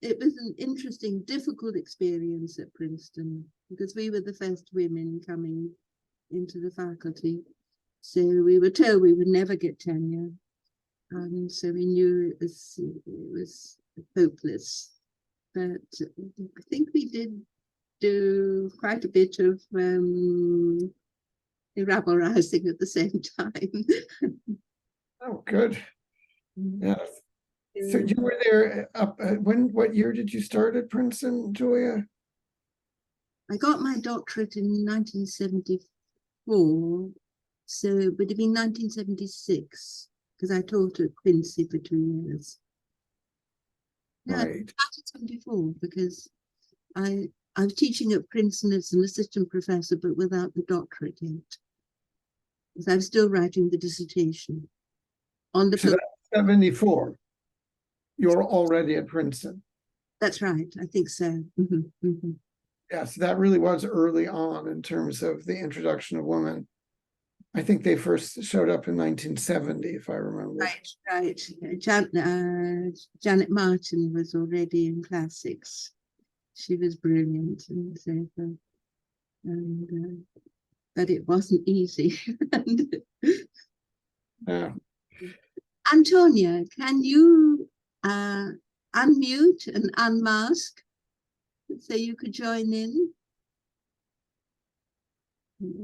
interesting, difficult experience at Princeton because we were the first women coming into the faculty. So we were told we would never get tenure. And so we knew it was hopeless. But I think we did do quite a bit of rabble rousing at the same time. Oh, good. Yeah. So you were there what year did you start at Princeton, Julia? I got my doctorate in 1974, so it would have been 1976 because I taught at Quincy for 2 years. Yeah, Right. 1974 because I was teaching at Princeton as an assistant professor, but without the doctorate yet. Because I was still writing the dissertation on the. So that's 74. You're already at Princeton. That's right. I think so. Mhm, mhm. Yes, that really was early on in terms of the introduction of women. I think they first showed up in 1970, if I remember. Right. Janet Martin was already in classics. She was brilliant, and so, but it wasn't easy. Yeah. Antonia, can you unmute and unmask so you could join in?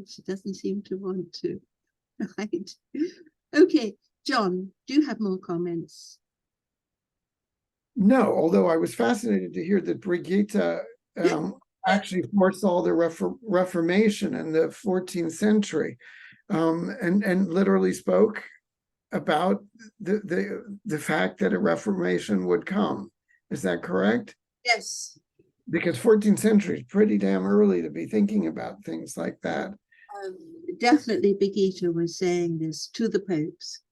She doesn't seem to want to. Right. Okay, John, do you have more comments? No, although I was fascinated to hear that Brigitte actually foresaw the Reformation in the 14th century, and literally spoke about the fact that a Reformation would come. Is that correct? Yes. Because 14th century is pretty damn early to be thinking about things like that. Definitely Brigitte was saying this to the popes,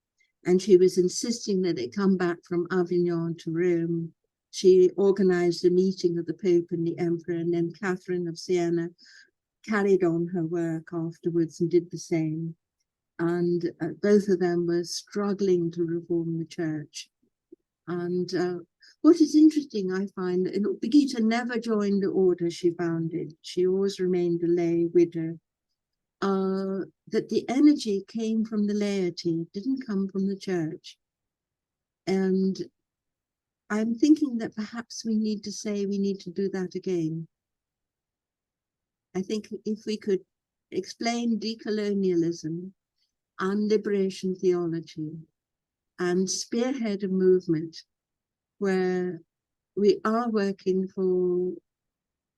and she was insisting that it come back from Avignon to Rome. She organized a meeting of the Pope and the Emperor, and then Catherine of Siena carried on her work afterwards and did the same. And both of them were struggling to reform the church. And what is interesting, I find, Brigitte never joined the order she founded. She always remained a lay widow. That the energy came from the laity, it didn't come from the church. And I'm thinking that perhaps we need to do that again. I think if we could explain decolonialism and liberation theology and spearhead a movement where we are working for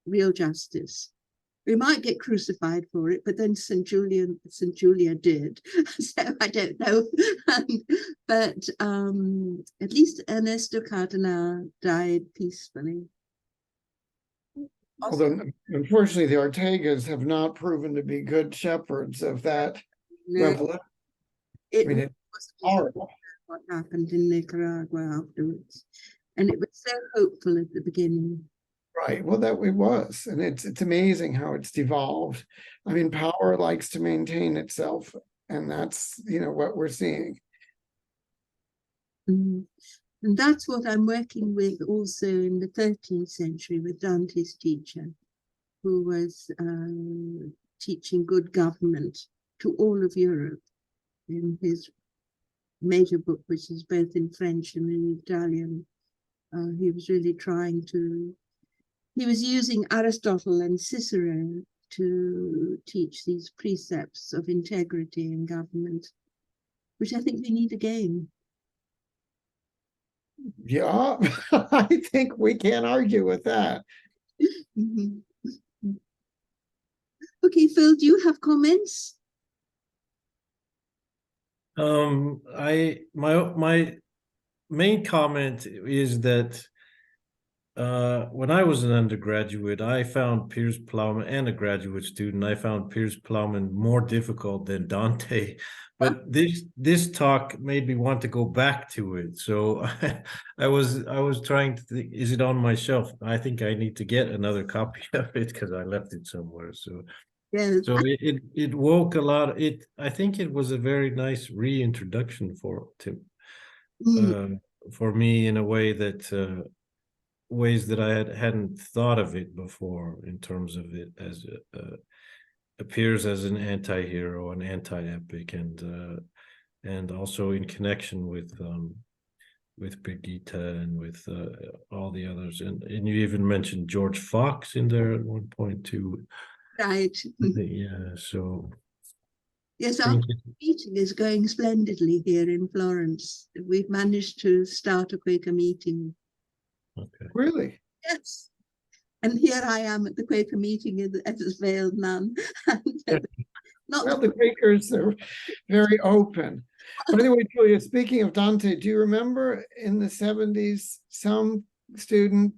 real justice. We might get crucified for it, but then St. Julia did. So I don't know. But at least Ernesto Cardenal died peacefully. Although, unfortunately, the Ortegas have not proven to be good shepherds of that revolution. I mean, it's horrible. What happened in Nicaragua afterwards. And it was so hopeful at the beginning. Right. Well, that it was. And it's amazing how it's devolved. I mean, power likes to maintain itself. And that's, what we're seeing. Mm. And that's what I'm working with also in the 13th century with Dante's teacher, who was teaching good government to all of Europe in his major book, which is both in French and in Italian. He was really he was using Aristotle and Cicero to teach these precepts of integrity in government, which I think we need again. Yeah, I think we can't argue with that. Mhm. Okay, Phil, do you have comments? My main comment is that when I was an undergraduate, I found Piers Plowman, and a graduate student, I found Piers Plowman more difficult than Dante. But this talk made me want to go back to it. So I was trying to think, is it on my shelf? I think I need to get another copy of it because I left it somewhere. So Yes. it woke a lot. I think it was a very nice reintroduction Mm, for me in a way that ways that I hadn't thought of it before, in terms of it as appears as an anti-hero, an anti-epic, and also in connection with Brigitte and with all the others, and you even mentioned George Fox in there at one point too. right. Yeah, so Yes, I our think meeting is going splendidly here in Florence. We've managed to start a Quaker meeting. okay. Really? Yes. And here I am at the Quaker meeting as a veiled nun. Not Well, the Quakers are very open. But anyway, Julia, speaking of Dante, do you remember in the 70s, some student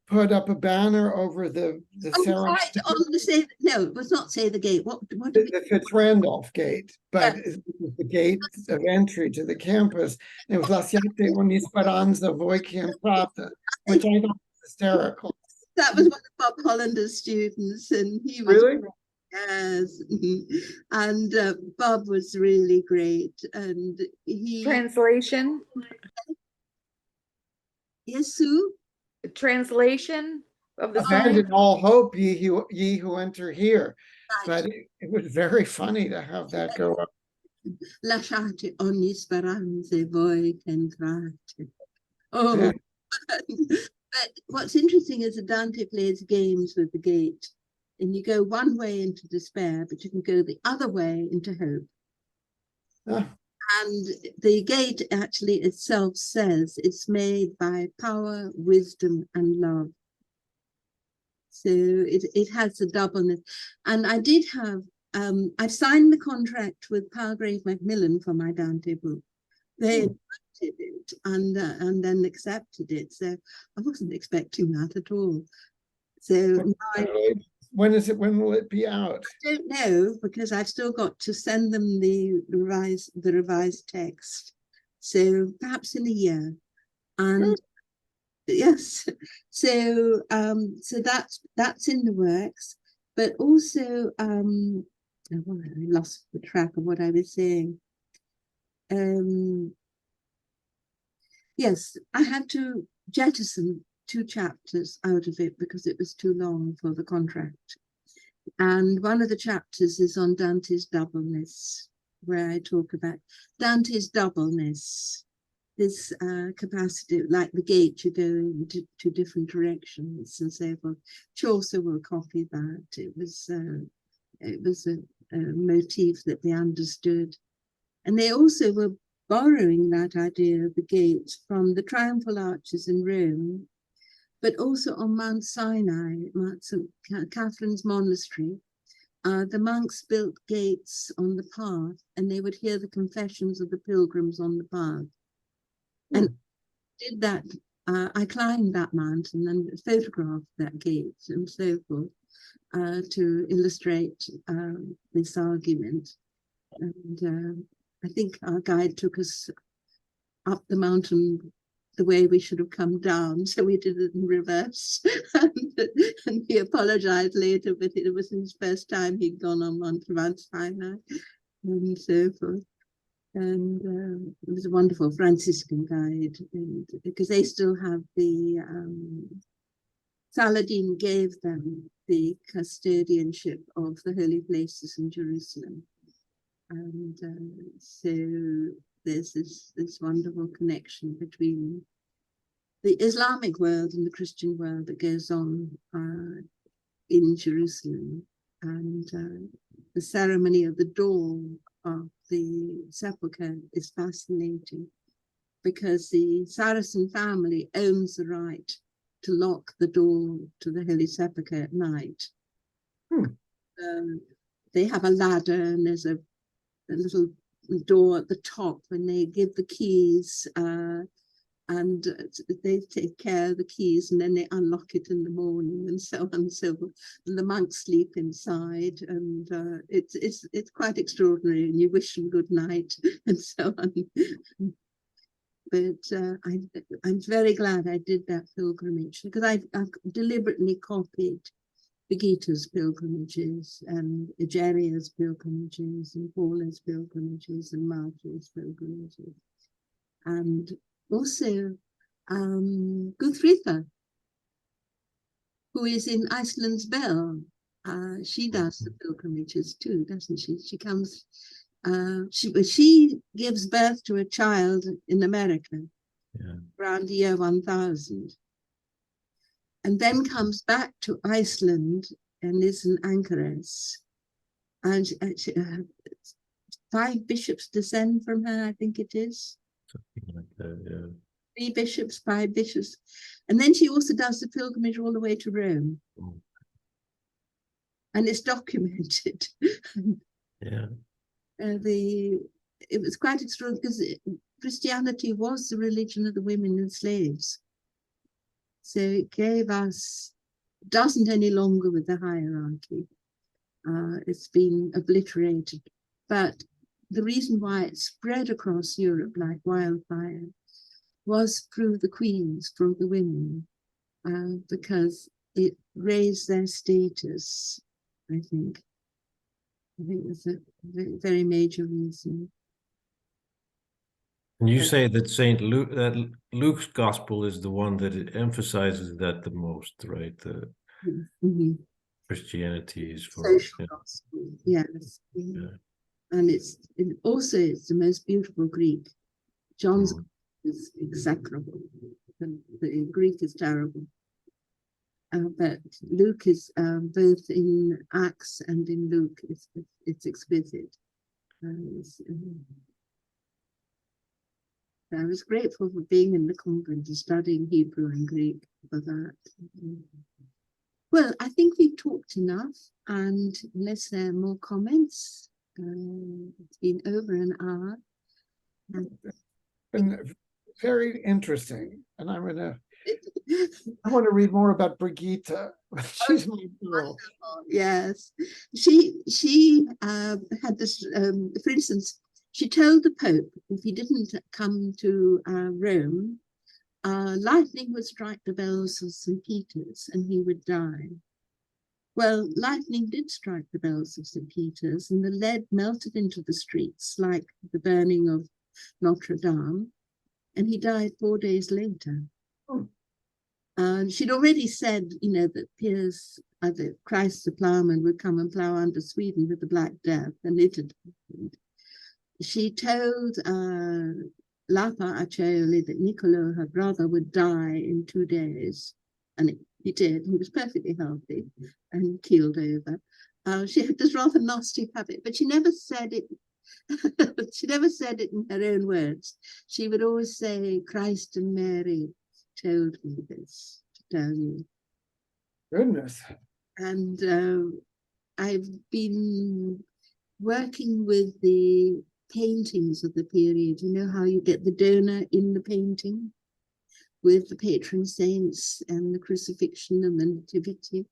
put up a banner over the right on the say no, it was not say the gate. What did we the Fitz-Randolph gate, but Yeah. it was the gate of entry to the campus. And it was La Siete ogni speranza voi che entrate, which I thought was hysterical. that was one of Bob Hollander's students, and he was Really? yes, and Bob was really great, and he Translation? yes, Sue. Translation of the song? Abandon all hope, ye who enter here. Right. But it was very funny to have that go up. Lasciate ogni speranza voi che entrate. Oh, Yeah. but what's interesting is that Dante plays games with the gate, and you go one way into despair, but you can go the other way into hope. Ah, And the gate actually itself says it's made by power, wisdom, and love. So it has a doubleness. And I did have, I signed the contract with Palgrave Macmillan for my Dante book. They accepted it and then accepted it. So I wasn't expecting that at all. So now I when will it be out? don't know, because I've still got to send them the revised text. So perhaps in a year. And yes, so so that's in the works. But also oh, I lost the track of what I was saying. Yes, I had to jettison 2 chapters out of it because it was too long for the contract. And one of the chapters is on Dante's doubleness, where I talk about Dante's doubleness, this capacity, like the gate, you go into different directions and so forth. Chaucer will copy that. It was a motif that they understood. And they also were borrowing that idea of the gate from the triumphal arches in Rome, but also on Mount Sinai, Mount St. Catherine's Monastery. The monks built gates on the path, and they would hear the confessions of the pilgrims on the path. And did that. I climbed that mountain and photographed that gate and so forth to illustrate this argument. And I think our guide took us up the mountain the way we should have come down, so we did it in reverse. And he apologized later, but it was his first time he'd gone on Mount Sinai and so forth. And it was a wonderful Franciscan guide, and because they still have the Saladin gave them the custodianship of the holy places in Jerusalem. And so there's this wonderful connection between the Islamic world and the Christian world that goes on in Jerusalem. And the ceremony of the dawn of the sepulchre is fascinating. because the Saracen family owns the right to lock the door to the Holy Sepulchre at night. They have a ladder, and there's a little door at the top, and they give the keys, and they take care of the keys, and then they unlock it in the morning, and so on and so forth. And the monks sleep inside, and it's quite extraordinary, and you wish them good night and so on. But I'm very glad I did that pilgrimage, because I've deliberately copied Brigitta's pilgrimages and Egeria's pilgrimages and Paula's pilgrimages and Marjorie's pilgrimages. And also Guthritha, who is in Iceland's Bell. She does the pilgrimages too, doesn't she? She comes, she gives birth to a child in America around the year 1000. And then comes back to Iceland and is in Anchorage. And 5 bishops descend from her, I think it is. Something like that, yeah. 3 bishops, 5 bishops. And then she also does the pilgrimage all the way to Rome. Oh. And it's documented. Yeah. It was quite extraordinary, because Christianity was the religion of the women and slaves. So it gave us, doesn't any longer with the hierarchy. It's been obliterated. But the reason why it spread across Europe like wildfire was through the queens, through the women, because it raised their status, I think. I think that's a very, very major reason. And you say that Saint Luke, that Luke's gospel is the one that it emphasizes that the most, right? Mm-hmm. Christianity is for Social gospel, yes. Yeah. And it's the most beautiful Greek. John's is execrable. The Greek is terrible. But Luke is both in Acts and in Luke. It's exquisite. I was grateful for being in the convent and studying Hebrew and Greek for that. Well, I think we've talked enough, and unless there are more comments, it's been over an hour. Been very interesting, and I want to read more about Brigitta. She's my girl. Yes, she had this. For instance, she told the Pope if he didn't come to Rome, lightning would strike the bells of St. Peter's and he would die. Well, lightning did strike the bells of St. Peter's, and the lead melted into the streets like the burning of Notre Dame, and he died 4 days later. She'd already said, that Piers, Christ the Plowman, would come and plow under Sweden with the Black Death, and it had happened. She told Lapa Acciaioli that Niccolo, her brother, would die in 2 days, and he did. He was perfectly healthy and keeled over. She had this rather nasty habit, but she never said it. She never said it in her own words. She would always say, "Christ and Mary told me this to tell you." Goodness. And I've been working with the paintings of the period. You know how you get the donor in the painting with the patron saints and the crucifixion and the nativity.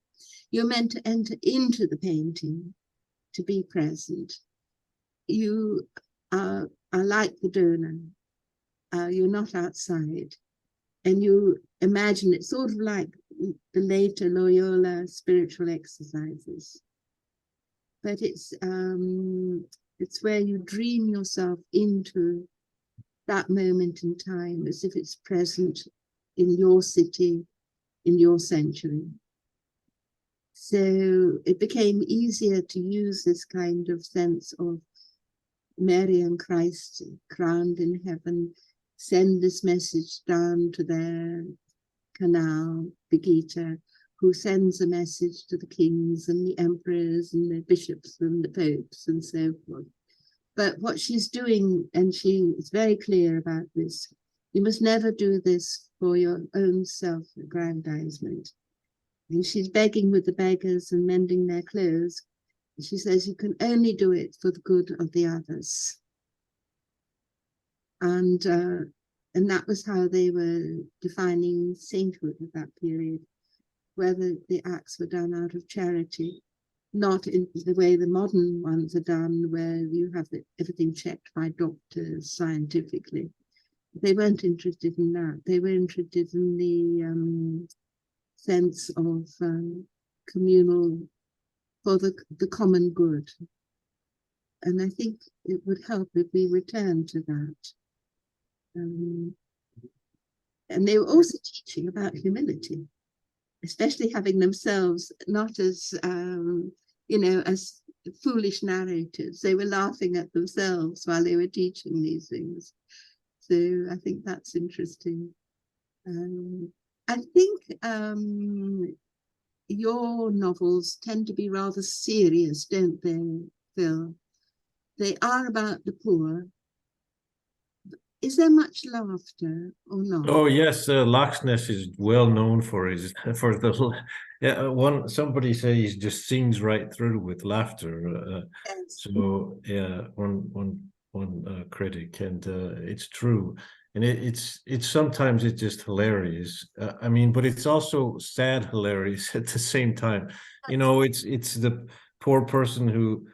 You're meant to enter into the painting to be present. You are like the donor. You're not outside. And you imagine it's sort of like the later Loyola spiritual exercises. But it's where you dream yourself into that moment in time as if it's present in your city, in your century. So it became easier to use this kind of sense of Mary and Christ crowned in heaven, send this message down to their canal, Brigitta, who sends a message to the kings and the emperors and the bishops and the popes and so forth. But what she's doing, and she is very clear about this, You must never do this for your own self-aggrandizement. And she's begging with the beggars and mending their clothes. She says you can only do it for the good of the others. And that was how they were defining sainthood at that period, whether the acts were done out of charity, not in the way the modern ones are done, where you have everything checked by doctors scientifically. They weren't interested in that. They were interested in the sense of communal, for the common good. And I think it would help if we return to that. And they were also teaching about humility, especially having themselves not as, as foolish narrators. They were laughing at themselves while they were teaching these things. So I think that's interesting. I think your novels tend to be rather serious, don't they, Phil? They are about the poor. Is there much laughter or not? Oh yes, Laxness is well known for his somebody says he just sings right through with laughter. Yes. So yeah, one critic, and it's true, and it's sometimes it's just hilarious. I mean, but it's also sad hilarious at the same time. It's the poor person who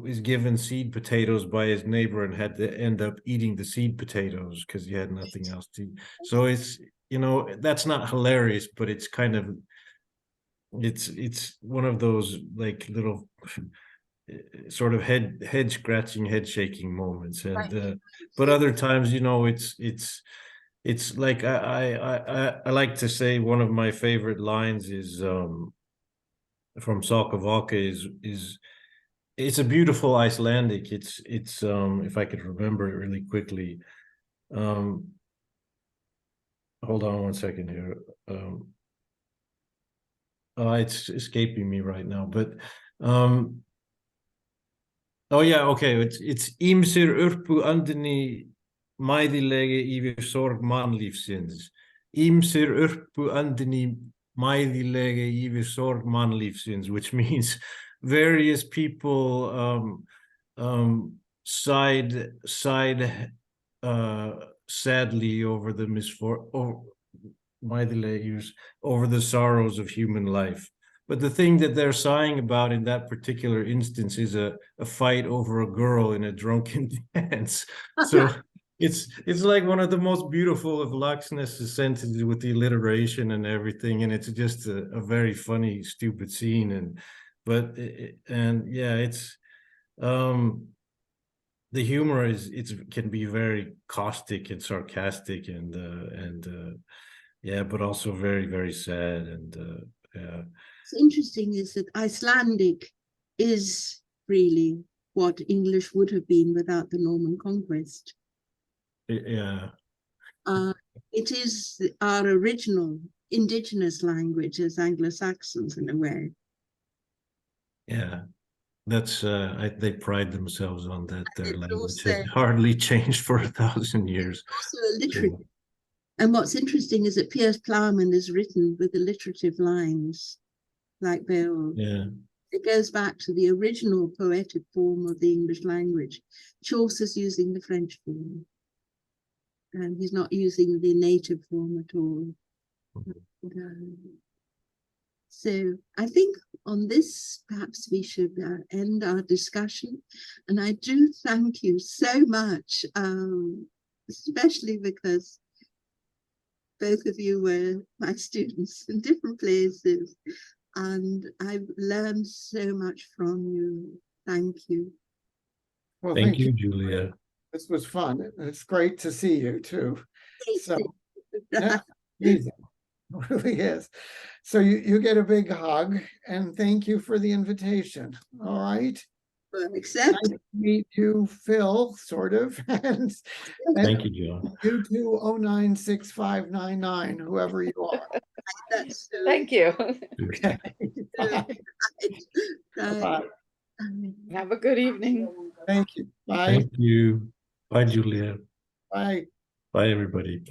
is given seed potatoes by his neighbor and had to end up eating the seed potatoes because he had nothing else to eat. So it's, that's not hilarious, but it's kind of, it's one of those like little sort of head scratching, head shaking moments. And but other times, it's like I like to say one of my favorite lines is from Salka is it's a beautiful Icelandic. It's if I could remember it really quickly. Hold on one second here. It's escaping me right now, but oh yeah, okay. It's ýmsir urpu andni mæðilegi yfir sorg mannlífsins. Ýmsir urpu andni mæðilegi yfir sorg mannlífsins, which means various people sighed sadly over the over the sorrows of human life. But the thing that they're sighing about in that particular instance is a fight over a girl in a drunken dance. So it's like one of the most beautiful of Laxness' sentences with the alliteration and everything, and it's just a very funny, stupid scene. It's the humor can be very caustic and sarcastic and but also very, very sad and yeah. What's interesting is that Icelandic is really what English would have been without the Norman conquest. Yeah. It is our original indigenous language as Anglo-Saxons in a way. Yeah. That's they pride themselves on that. Their language Also, has hardly changed for 1,000 years. Also a literature. And what's interesting is that Piers Plowman is written with alliterative lines, like Beowulf. Yeah. It goes back to the original poetic form of the English language. Chaucer's using the French form, and he's not using the native form at all. So I think on this, perhaps we should end our discussion. And I do thank you so much, especially because both of you were my students in different places. And I've learned so much from you. Thank you. Well, Thank you, Julia. This was fun. It's great to see you too. So, Yeah. amazing. It really is. So you get a big hug and thank you for the invitation. All right. Well, except Nice to meet you, Phil, sort of. and Thank you, John. you too, 096599, whoever you are. that's Thank you. Okay. Bye. Bye. Have a good evening. Thank you. Bye. Thank you. Bye, Julia. Bye. Bye, everybody.